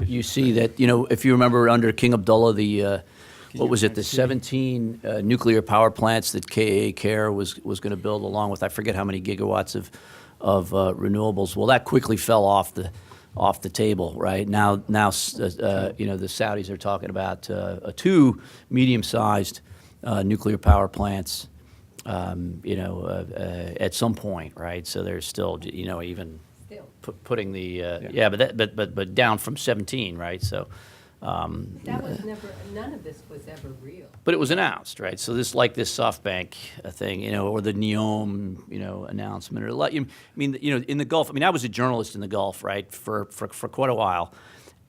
you see that, if you remember under King Abdullah, the 17 nuclear power plants that KA Care was going to build along with, I forget how many gigawatts of renewables. Well, that quickly fell off the table, right? Now, the Saudis are talking about 2 medium-sized nuclear power plants at some point, right? So there's still, even Still. putting the but down from 17, right? So. That was never, none of this was ever real. But it was announced, right? So this SoftBank thing, or the NEOM, announcement, or in the Gulf. I mean, I was a journalist in the Gulf, right, for quite a while,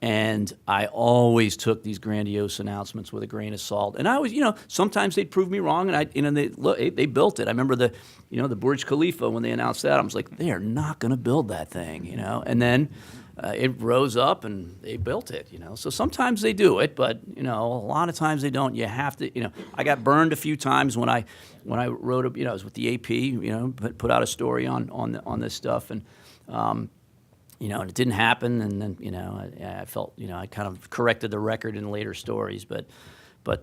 and I always took these grandiose announcements with a grain of salt. And I was, sometimes they'd prove me wrong, and they built it. I remember the Burj Khalifa when they announced that. I was like, they are not going to build that thing, and then. It rose up and they built it, So sometimes they do it, but a lot of times they don't. You have to, I got burned a few times when I wrote, I was with the AP, put out a story on this stuff, and and it didn't happen, and then I felt I kind of corrected the record in later stories, but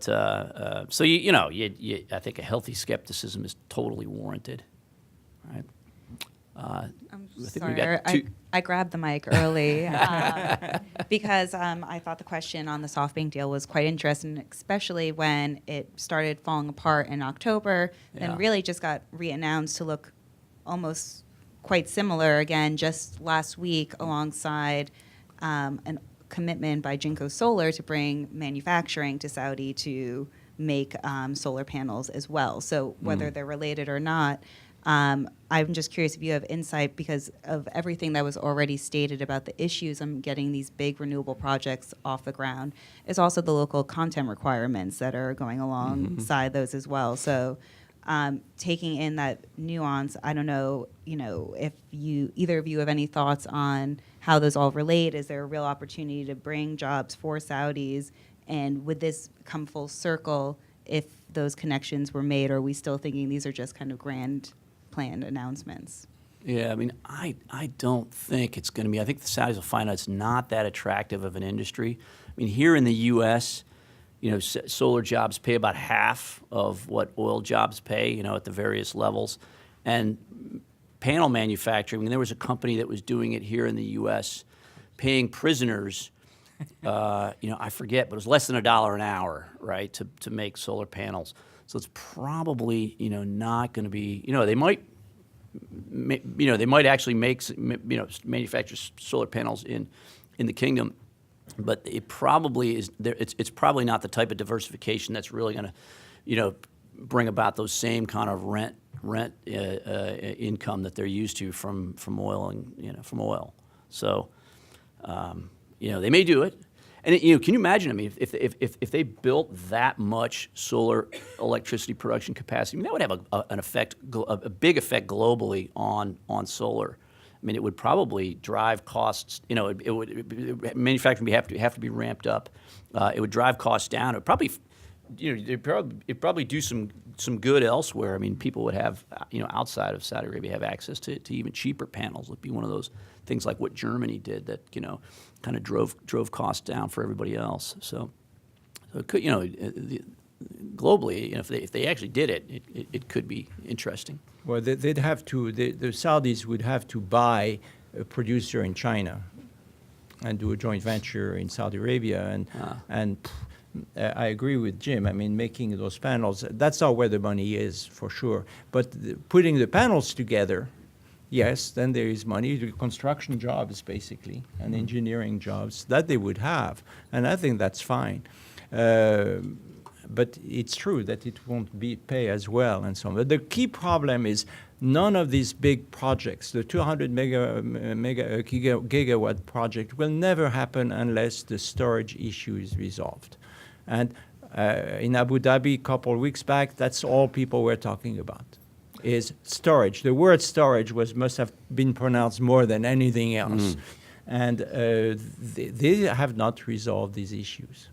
so I think a healthy skepticism is totally warranted, right? I'm I think we sorry, got two. I grabbed the mic early because I thought the question on the SoftBank deal was quite interesting, especially when it started falling apart in October, Yeah. then really just got re-announced to look almost quite similar again just last week alongside a commitment by Jinko Solar to bring manufacturing to Saudi to make solar panels as well. So whether they're related or not, I'm just curious if you have insight because of everything that was already stated about the issues on getting these big renewable projects off the ground. Is also the local content requirements that are going alongside those as well. So taking in that nuance, I don't know, if either of you have any thoughts on how those all relate. Is there a real opportunity to bring jobs for Saudis? And would this come full circle if those connections were made, or are we still thinking these are just kind of grand planned announcements? Yeah, I mean, I don't think it's going to be. I think the Saudis will find out it's not that attractive of an industry. I mean, here in the U.S., solar jobs pay about half of what oil jobs pay, at the various levels. And panel manufacturing, I mean, there was a company that was doing it here in the U.S., paying prisoners, I forget, but it was less than $1 an hour, right, to make solar panels. So it's probably, not going to be, they might actually manufacture solar panels in the kingdom, but it probably is. It's probably not the type of diversification that's really going to, bring about those same kind of rent income that they're used to from oil and from oil. So, they may do it. And can you imagine? I mean, if they built that much solar electricity production capacity, I mean, that would have an effect, a big effect globally on solar. I mean, it would probably drive costs. Manufacturing would have to be ramped up. It would drive costs down. It would probably, it'd probably do some good elsewhere. I mean, people would have, outside of Saudi Arabia, have access to even cheaper panels. It'd be one of those things like what Germany did that, kind of drove costs down for everybody else. So it could, globally, if they actually did it, it could be interesting. Well, they'd have to. The Saudis would have to buy a producer in China, and do a joint venture in Saudi Arabia, and I agree with Jim. I mean, making those panels, that's not where the money is for sure. But putting the panels together, yes, then there is money to construction jobs, basically, and engineering jobs that they would have. And I think that's fine. But it's true that it won't pay as well and so on. But the key problem is none of these big projects, the 200 gigawatt project, will never happen unless the storage issue is resolved. And in Abu Dhabi a couple of weeks back, that's all people were talking about, is storage. The word storage must have been pronounced more than anything else. And they have not resolved these issues.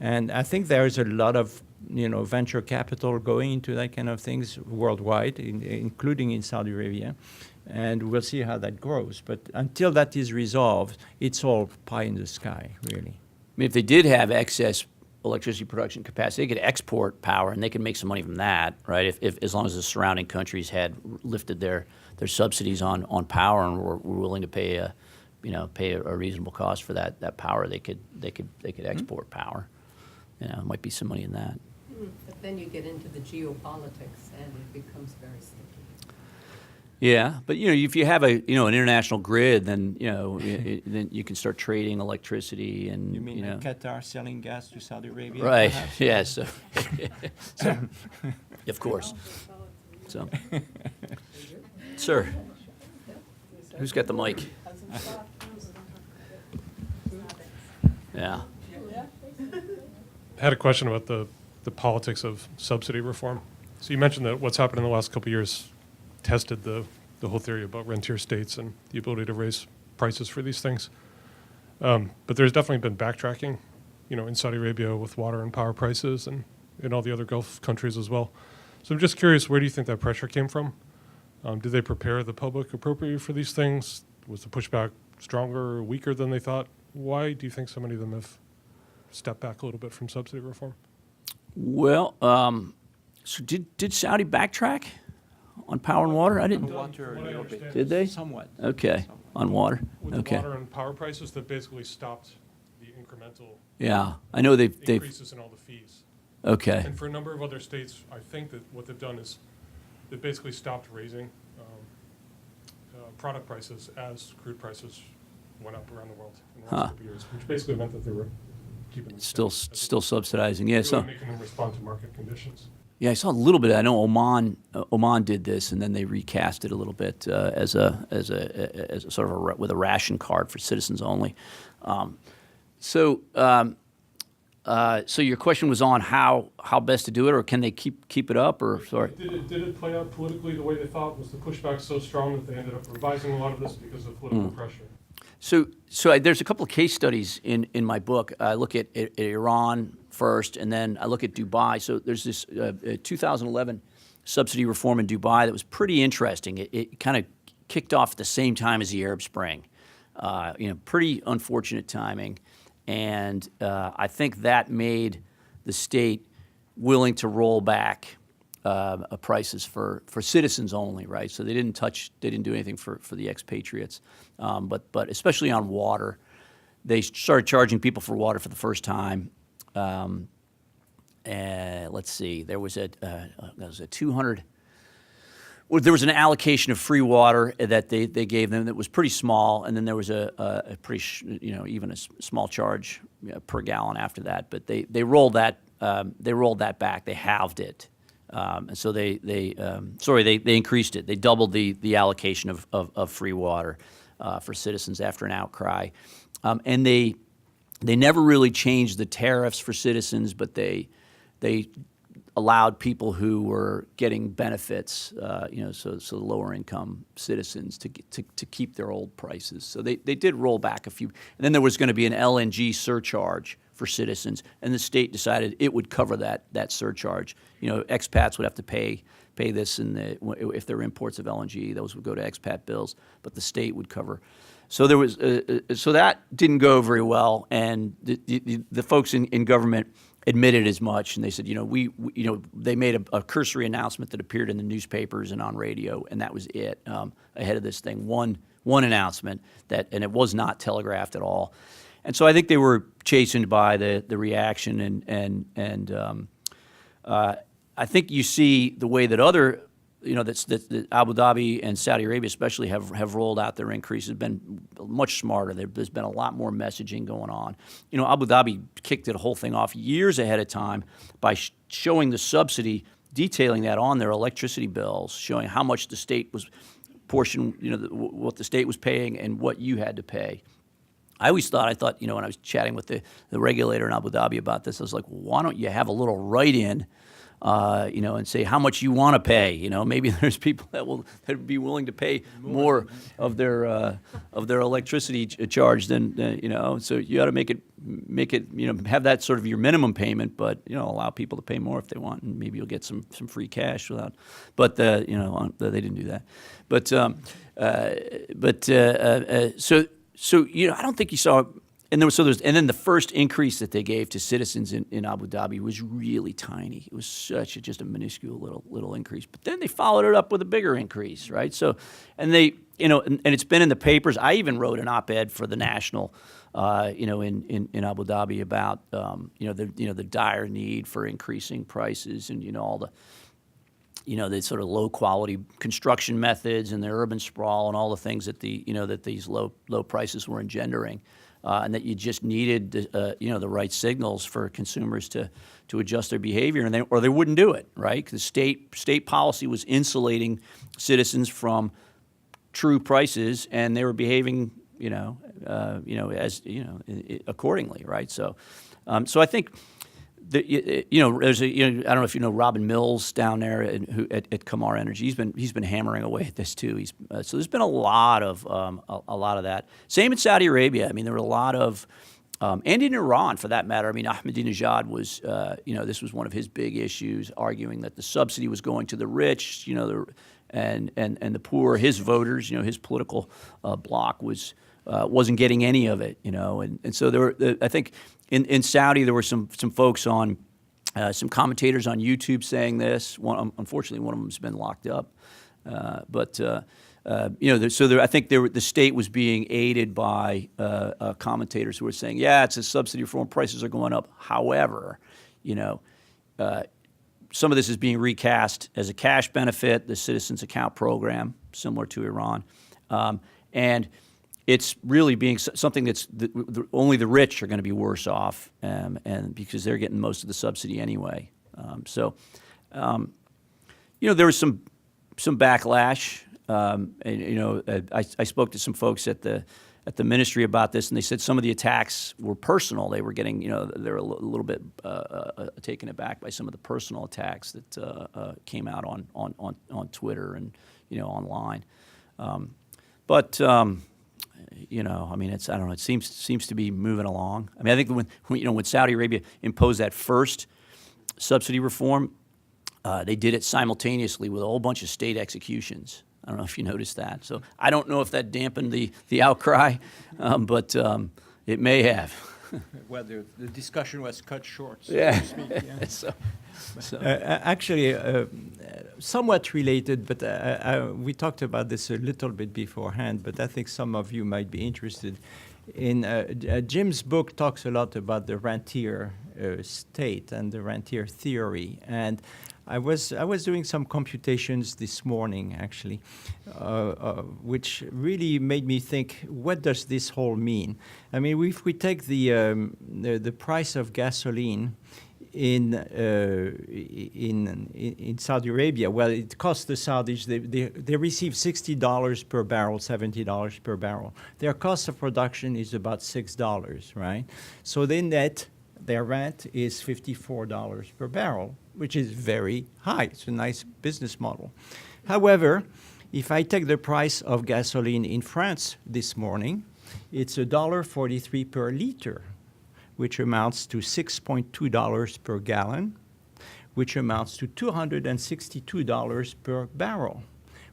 And I think there is a lot of venture capital going into that kind of things worldwide, including in Saudi Arabia. And we'll see how that grows. But until that is resolved, it's all pie in the sky, really. I mean, if they did have excess electricity production capacity, they could export power, and they could make some money from that, right? If as long as the surrounding countries had lifted their subsidies on power and were willing to pay a reasonable cost for that power, they could export power. There might be some money in that. But then you get into the geopolitics and it becomes very sticky. Yeah, but if you have an international grid, then then you can start trading electricity and You mean like Qatar selling gas to Saudi Arabia? right? perhaps? Yeah, so, of course. So, sir, who's got the mic? Yeah. I had a question about the politics of subsidy reform. So you mentioned that what's happened in the last couple of years tested the whole theory about rentier states and the ability to raise prices for these things. But there's definitely been backtracking, in Saudi Arabia with water and power prices and in all the other Gulf countries as well. So I'm just curious, where do you think that pressure came from? Did they prepare the public appropriately for these things? Was the pushback stronger or weaker than they thought? Why do you think so many of them have stepped back a little bit from subsidy reform? Well, so did Saudi backtrack on power and water? I didn't. Water a What I little bit. understand Did they? Somewhat. Okay, Somewhat. on water. With Okay. the water and power prices, that basically stopped the incremental Yeah, I know they've. increases in all the fees. Okay. And for a number of other states, I think that what they've done is they basically stopped raising product prices as crude prices went up around the world in the last Huh. couple of years, which basically meant that they were keeping them Still steady. subsidizing. Yeah. Really So. making them respond to market conditions. Yeah, I saw a little bit. I know Oman did this, and then they recast it a little bit as a sort of with a ration card for citizens only. So your question was on how best to do it, or can they keep it up, or sorry? Did it play out politically the way they thought? Was the pushback so strong that they ended up revising a lot of this because of political pressure? So there's a couple of case studies in my book. I look at Iran first, and then I look at Dubai. So there's this 2011 subsidy reform in Dubai that was pretty interesting. It kind of kicked off at the same time as the Arab Spring. Pretty unfortunate timing, and I think that made the state willing to roll back prices for citizens only, right? So they didn't do anything for the expatriates, but especially on water, they started charging people for water for the first time. Let's see, there was a 200. Well, there was an allocation of free water that they gave them that was pretty small, and then there was a pretty even a small charge per gallon after that. But they rolled that back. They halved it. And so they increased it. They doubled the allocation of free water for citizens after an outcry, and they never really changed the tariffs for citizens, but they allowed people who were getting benefits, so lower income citizens to keep their old prices. So they did roll back a few, and then there was going to be an LNG surcharge for citizens, and the state decided it would cover that surcharge. Expats would have to pay this, if there were imports of LNG, those would go to expat bills, but the state would cover. So there was so that didn't go very well, and the folks in government admitted as much, and they said, they made a cursory announcement that appeared in the newspapers and on radio, and that was it. Ahead of this thing, one announcement and it was not telegraphed at all. And so I think they were chastened by the reaction, and I think you see the way that other, that Abu Dhabi and Saudi Arabia especially have rolled out their increases, been much smarter. There's been a lot more messaging going on. Abu Dhabi kicked the whole thing off years ahead of time by showing the subsidy, detailing that on their electricity bills, showing how much the state was what the state was paying and what you had to pay. I thought, when I was chatting with the regulator in Abu Dhabi about this, I was like, why don't you have a little write-in, and say how much you want to pay? Maybe there's people that would be willing to pay more of their electricity charge than. So you ought to make it, have that sort of your minimum payment, but allow people to pay more if they want, and maybe you'll get some free cash without. But they didn't do that. So I don't think you saw and then the first increase that they gave to citizens in Abu Dhabi was really tiny. It was just a minuscule little increase. But then they followed it up with a bigger increase, right? So, and they, and it's been in the papers. I even wrote an op-ed for the National, in Abu Dhabi about, the dire need for increasing prices and all the, the sort of low quality construction methods and the urban sprawl and all the things that that these low prices were engendering. And that you just needed, the right signals for consumers to adjust their behavior, or they wouldn't do it, right? Because state policy was insulating citizens from true prices, and they were behaving, accordingly, right? So I think there's I don't know if you know Robin Mills down there at Kamar Energy. He's been hammering away at this too. So there's been a lot of that. Same in Saudi Arabia. I mean, there were a lot of, and in Iran for that matter. I mean, Ahmadinejad was, this was one of his big issues, arguing that the subsidy was going to the rich, and the poor, his voters, his political bloc wasn't getting any of it, and so there were, I think. In Saudi, there were some folks on, some commentators on YouTube saying this. Unfortunately, one of them's been locked up. I think the state was being aided by commentators who were saying, yeah, it's a subsidy reform, prices are going up. However, some of this is being recast as a cash benefit, the Citizens Account Program, similar to Iran, and it's really being something that's only the rich are going to be worse off, and because they're getting most of the subsidy anyway. There was some backlash. I spoke to some folks at the ministry about this, and they said some of the attacks were personal. They were getting, they were a little bit taken aback by some of the personal attacks that came out on Twitter and online. I mean, I don't know. It seems to be moving along. I mean, I think when Saudi Arabia imposed that first subsidy reform, they did it simultaneously with a whole bunch of state executions. I don't know if you noticed that. So I don't know if that dampened the outcry, but it may have. Well, the discussion was cut short. So Yeah. to speak, yeah. Actually, Somewhat related, but we talked about this a little bit beforehand, but I think some of you might be interested. Jim's book talks a lot about the rentier state and the rentier theory, and I was doing some computations this morning, actually, which really made me think, what does this whole mean? I mean, if we take the price of gasoline in Saudi Arabia, well, it costs the Saudis, they receive $60 per barrel, $70 per barrel. Their cost of production is about $6, right? So they net, their rent is $54 per barrel, which is very high. It's a nice business model. However, if I take the price of gasoline in France this morning, it's $1.43 per liter, which amounts to $6.2 per gallon, which amounts to $262 per barrel,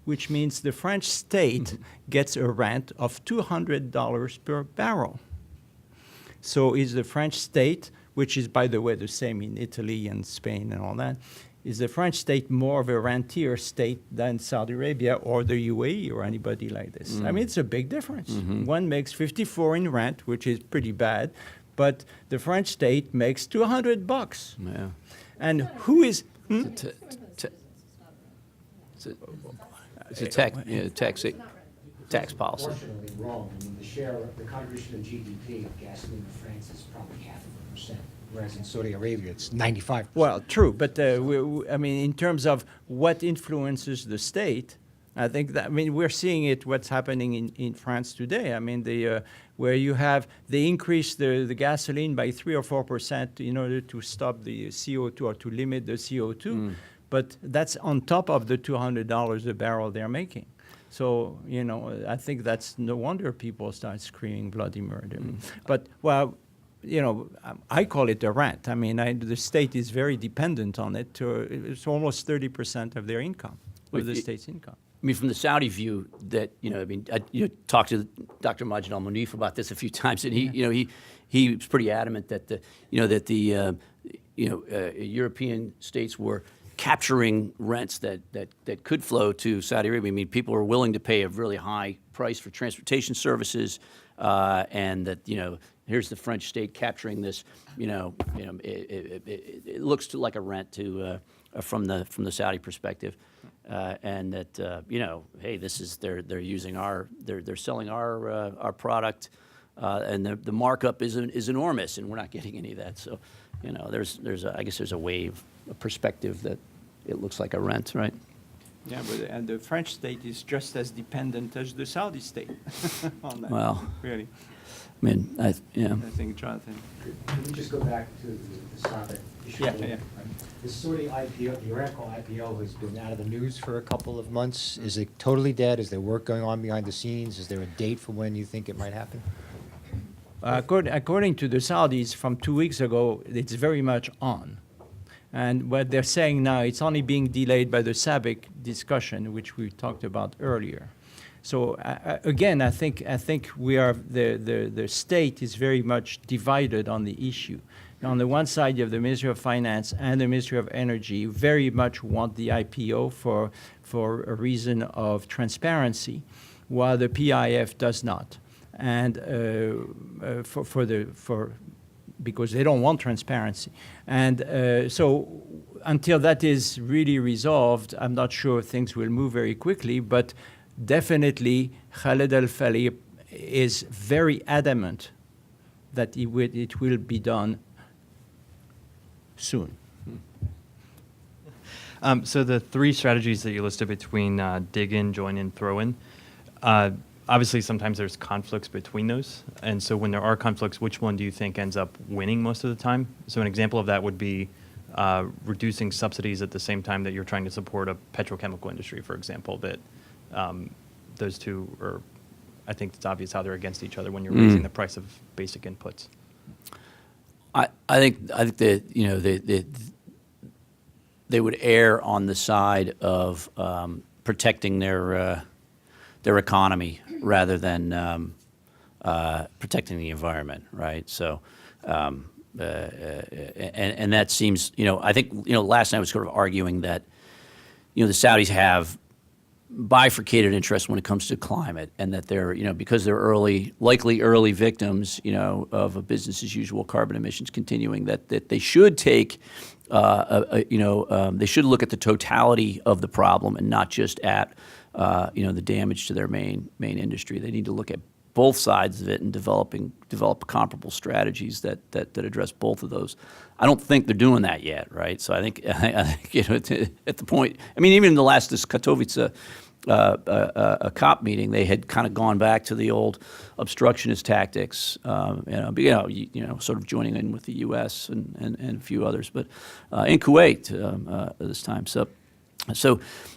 which means the French state gets a rent of $200 per barrel. So is the French state, which is, by the way, the same in Italy and Spain and all that, is the French state more of a rentier state than Saudi Arabia or the UAE or anybody like this? I mean, it's a big difference. One makes 54 in rent, which is pretty bad, but the French state makes $200. yeah. And who is... It's a tax policy. Unfortunately wrong. I mean, the contribution of GDP of gasoline in France is probably 0.5%, whereas in Saudi Arabia it's 95%. Well, true, but I mean, in terms of what influences the state, I think that, I mean, we're seeing it, what's happening in France today. I mean, where you have, they increase the gasoline by 3 or 4% in order to stop the CO2 or to limit the CO2, but that's on top of the $200 a barrel they're making. So, I think that's no wonder people start screaming bloody murder. But, well, I call it a rent. I mean, the state is very dependent on it. It's almost 30% of their income, of the state's income. I mean, from the Saudi view, that I talked to Dr. Majid Al Munif about this a few times, and he was pretty adamant that the European states were capturing rents that could flow to Saudi Arabia. I mean, people are willing to pay a really high price for transportation services, and that here's the French state capturing this. It looks like a rent from the Saudi perspective, and that hey, this is they're using they're selling our product, and the markup is enormous, and we're not getting any of that. So, I guess there's a wave, a perspective that it looks like a rent, right? Yeah, and the French state is just as dependent as the Saudi state on that. Well, really. I mean, I think, Jonathan. Can we just go back to the Saudi issue? Yeah, yeah. This Saudi IPO, the Aramco IPO has been out of the news for a couple of months. Is it totally dead? Is there work going on behind the scenes? Is there a date for when you think it might happen? According to the Saudis from 2 weeks ago, it's very much on. And what they're saying now, it's only being delayed by the SABIC discussion, which we talked about earlier. So again, I think we are the state is very much divided on the issue. On the one side, you have the Ministry of Finance and the Ministry of Energy very much want the IPO for a reason of transparency, while the PIF does not. And because they don't want transparency. And so until that is really resolved, I'm not sure things will move very quickly, but definitely Khaled Al-Falih is very adamant that it will be done soon. So the three strategies that you listed between dig in, join in, throw in, obviously sometimes there's conflicts between those. And so when there are conflicts, which one do you think ends up winning most of the time? So an example of that would be reducing subsidies at the same time that you're trying to support a petrochemical industry, for example, that those two are, I think it's obvious how they're against each other when you're raising the price of basic inputs. I think that they would err on the side of protecting their economy rather than protecting the environment, right? So, and that seems, I think, last night I was sort of arguing that, the Saudis have bifurcated interest when it comes to climate, and that they're, because they're likely early victims, of a business as usual carbon emissions continuing, that they should take, they should look at the totality of the problem and not just at, the damage to their main industry. They need to look at both sides of it and develop comparable strategies that address both of those. I don't think they're doing that yet, right? So I think at the point, even in the last Katowice a COP meeting, they had kind of gone back to the old obstructionist tactics, sort of joining in with the U.S. and a few others, but in Kuwait this time. So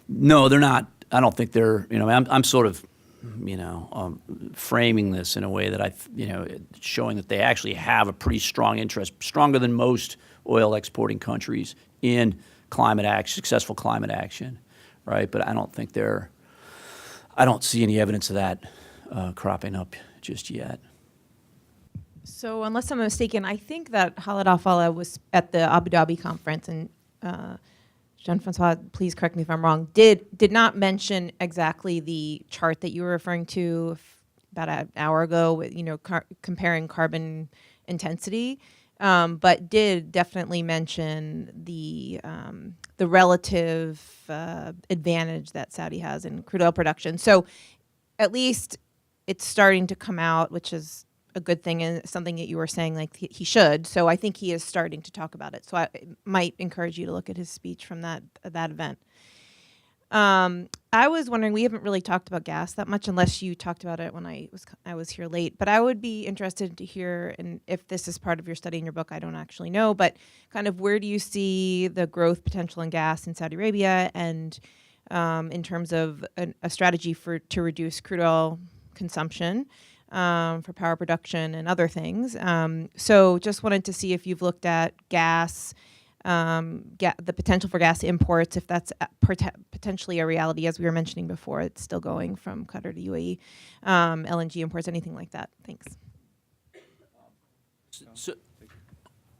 no, they're not. I don't think they're. I'm sort of, framing this in a way that showing that they actually have a pretty strong interest, stronger than most oil exporting countries, in climate action, successful climate action, right? But I don't see any evidence of that cropping up just yet. So unless I'm mistaken, I think that Khaled Al-Falih was at the Abu Dhabi conference, and Jean-François, please correct me if I'm wrong, did not mention exactly the chart that you were referring to about an hour ago, with, comparing carbon intensity, but did definitely mention the relative advantage that Saudi has in crude oil production. So at least it's starting to come out, which is a good thing, and something that you were saying like he should. So I think he is starting to talk about it. So I might encourage you to look at his speech from that event. I was wondering, we haven't really talked about gas that much, unless you talked about it when I was here late. But I would be interested to hear, and if this is part of your study in your book, I don't actually know, but kind of where do you see the growth potential in gas in Saudi Arabia, and in terms of a strategy to reduce crude oil consumption for power production and other things. So just wanted to see if you've looked at gas the potential for gas imports, if that's potentially a reality, as we were mentioning before, it's still going from Qatar to UAE, LNG imports, anything like that. Thanks. So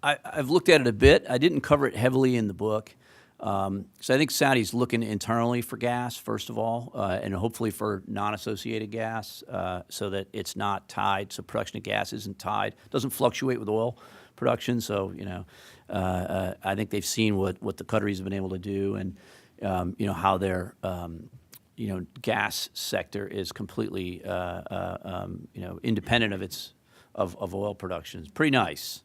I've looked at it a bit. I didn't cover it heavily in the book. So I think Saudi's looking internally for gas, first of all, and hopefully for non-associated gas, so that it's not tied, so production of gas isn't tied, doesn't fluctuate with oil production. So, I think they've seen what the Qataris have been able to do, and, how their, gas sector is completely, independent of oil production. It's pretty nice.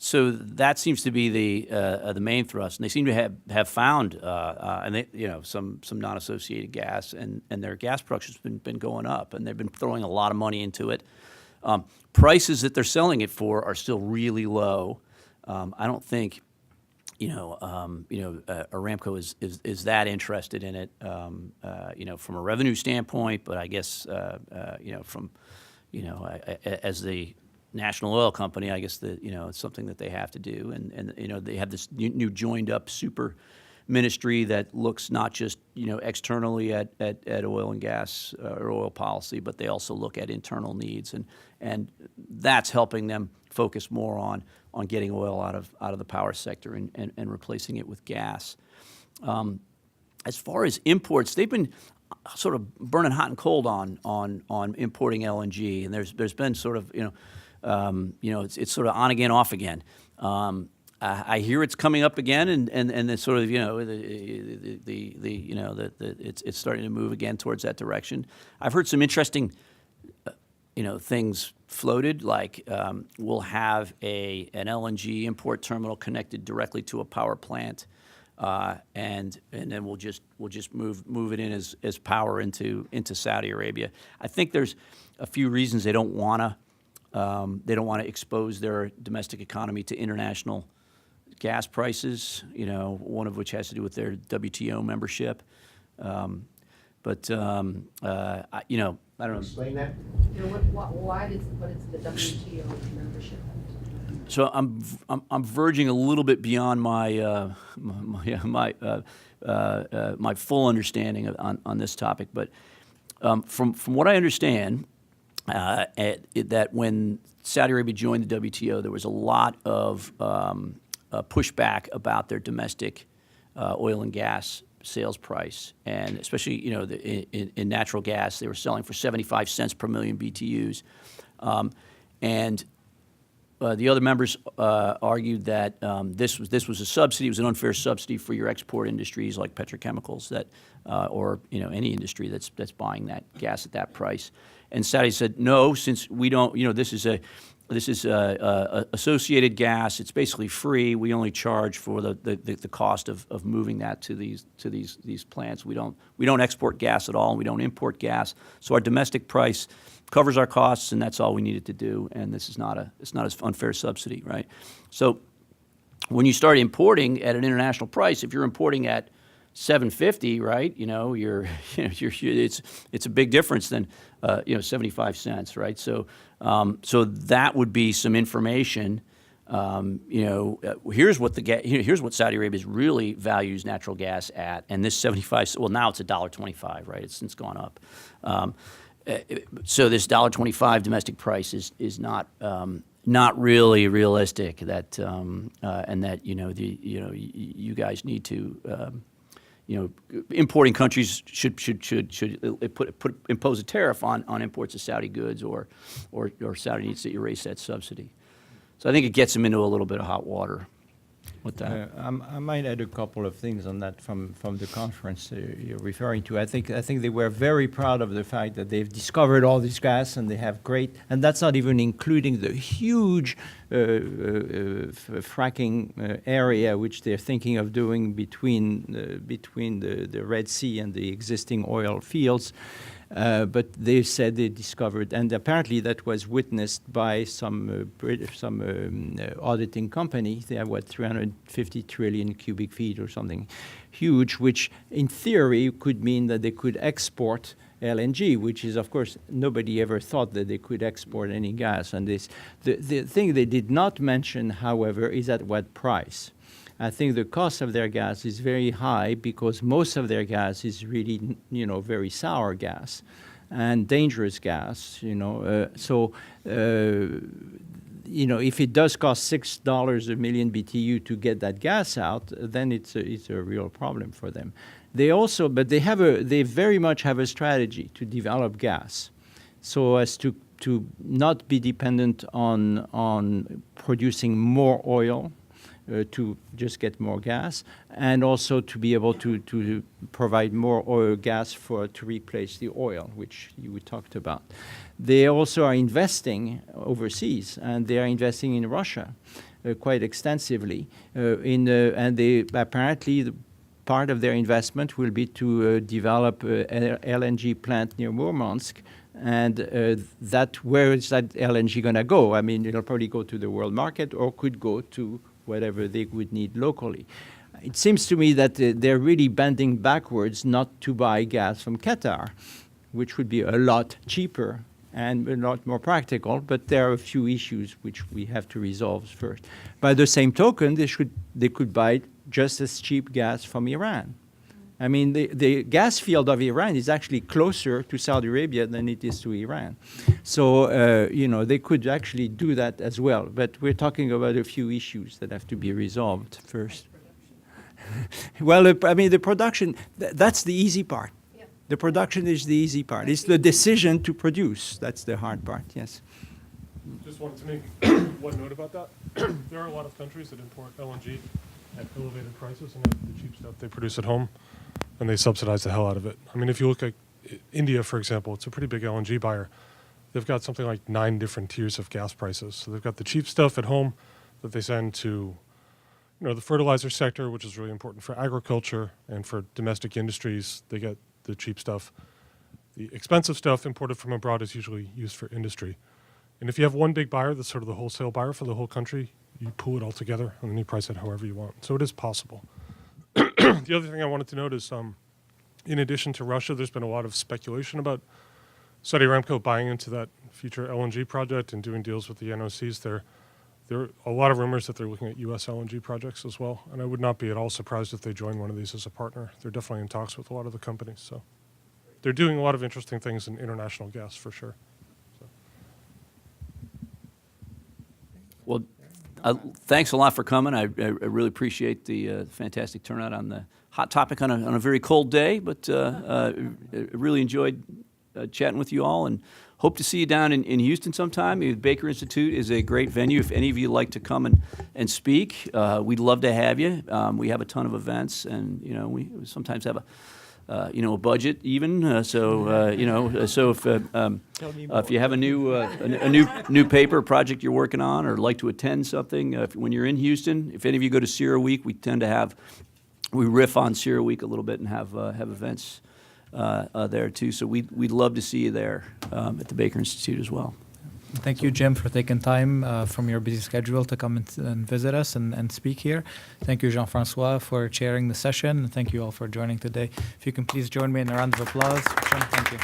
So that seems to be the main thrust, and they seem to have found and they, some non-associated gas, and their gas production's been going up, and they've been throwing a lot of money into it. Prices that they're selling it for are still really low. I don't think Aramco is that interested in it, from a revenue standpoint, but I guess from as the national oil company, I guess that it's something that they have to do, and they have this new joined up super ministry that looks not just externally at oil and gas or oil policy, but they also look at internal needs, and that's helping them focus more on getting oil out of the power sector and replacing it with gas. As far as imports, they've been sort of burning hot and cold on importing LNG, and there's been sort of it's sort of on again, off again. I hear it's coming up again, and it's sort of it's starting to move again towards that direction. I've heard some interesting things floated, like we'll have an LNG import terminal connected directly to a power plant, and then we'll just move it in as power into Saudi Arabia. I think there's a few reasons they don't want to expose their domestic economy to international gas prices, one of which has to do with their WTO membership. But I don't know. Explain that. What is the WTO membership? So I'm verging a little bit beyond my my full understanding on this topic, but from what I understand, that when Saudi Arabia joined the WTO, there was a lot of pushback about their domestic oil and gas sales price, and especially in natural gas, they were selling for 75 cents per million BTUs, and the other members argued that this was a subsidy. It was an unfair subsidy for your export industries like petrochemicals or any industry that's buying that gas at that price. And Saudi said, no, since we don't, this is associated gas. It's basically free. We only charge for the cost of moving that to these plants. We don't export gas at all, and we don't import gas. So our domestic price covers our costs, and that's all we needed to do. And this is not an unfair subsidy, right? So when you start importing at an international price, if you're importing at $7.50, right? It's a big difference than 75 cents, right? So that would be some information. Here's what Saudi Arabia really values natural gas at, and this 75. Well, now it's $1.25, right? It's since gone up. So this $1.25 domestic price is not really realistic. That and that you guys need to. Importing countries should impose a tariff on imports of Saudi goods, or Saudi needs to erase that subsidy. So I think it gets them into a little bit of hot water with that. I might add a couple of things on that from the conference you're referring to. I think they were very proud of the fact that they've discovered all this gas, and they have great, and that's not even including the huge fracking area which they're thinking of doing between the Red Sea and the existing oil fields. But they said they discovered, and apparently that was witnessed by some auditing company. They have 350 trillion cubic feet or something huge, which in theory could mean that they could export LNG, which is, of course, nobody ever thought that they could export any gas on this. The thing they did not mention, however, is at what price. I think the cost of their gas is very high because most of their gas is really, very sour gas and dangerous gas, if it does cost $6 a million BTU to get that gas out, then it's a real problem for them. They very much have a strategy to develop gas, so as to not be dependent on producing more oil, to just get more gas, and also to be able to provide more oil gas to replace the oil, which you talked about. They also are investing overseas, and they are investing in Russia quite extensively. And they apparently part of their investment will be to develop an LNG plant near Murmansk. And where is that LNG going to go? I mean, it'll probably go to the world market or could go to whatever they would need locally. It seems to me that they're really bending backwards not to buy gas from Qatar, which would be a lot cheaper and a lot more practical, but there are a few issues which we have to resolve first. By the same token, they could buy just as cheap gas from Iran. I mean, the gas field of Iran is actually closer to Saudi Arabia than it is to Iran. So, they could actually do that as well. But we're talking about a few issues that have to be resolved first. Well, the production, that's the easy part. Yeah. The production is the easy part. It's the decision to produce. That's the hard part, yes. Just wanted to make one note about that. There are a lot of countries that import LNG at elevated prices and have the cheap stuff they produce at home, and they subsidize the hell out of it. I mean, if you look at India, for example, it's a pretty big LNG buyer. They've got something like 9 different tiers of gas prices. So they've got the cheap stuff at home that they send to the fertilizer sector, which is really important for agriculture and for domestic industries. They get the cheap stuff. The expensive stuff imported from abroad is usually used for industry. And if you have one big buyer that's sort of the wholesale buyer for the whole country, you pool it all together and then you price it however you want. So it is possible. The other thing I wanted to note is, in addition to Russia, there's been a lot of speculation about Saudi Aramco buying into that future LNG project and doing deals with the NOCs. There are a lot of rumors that they're looking at U.S. LNG projects as well, and I would not be at all surprised if they join one of these as a partner. They're definitely in talks with a lot of the companies, so they're doing a lot of interesting things in international gas for sure. So. Well, thanks a lot for coming. I really appreciate the fantastic turnout on the hot topic on a very cold day, but really enjoyed chatting with you all and hope to see you down in Houston sometime. The Baker Institute is a great venue. If any of you like to come and speak, we'd love to have you. We have a ton of events, and we sometimes have a budget even. So if you have a new paper project you're working on, or like to attend something, when you're in Houston, if any of you go to CERA Week, we tend to we riff on CERA Week a little bit and have events there too. So we'd love to see you there at the Baker Institute as well. Thank you, Jim, for taking time from your busy schedule to come and visit us and speak here. Thank you, Jean-François, for chairing the session. And thank you all for joining today. If you can please join me in a round of applause. Jim, thank you.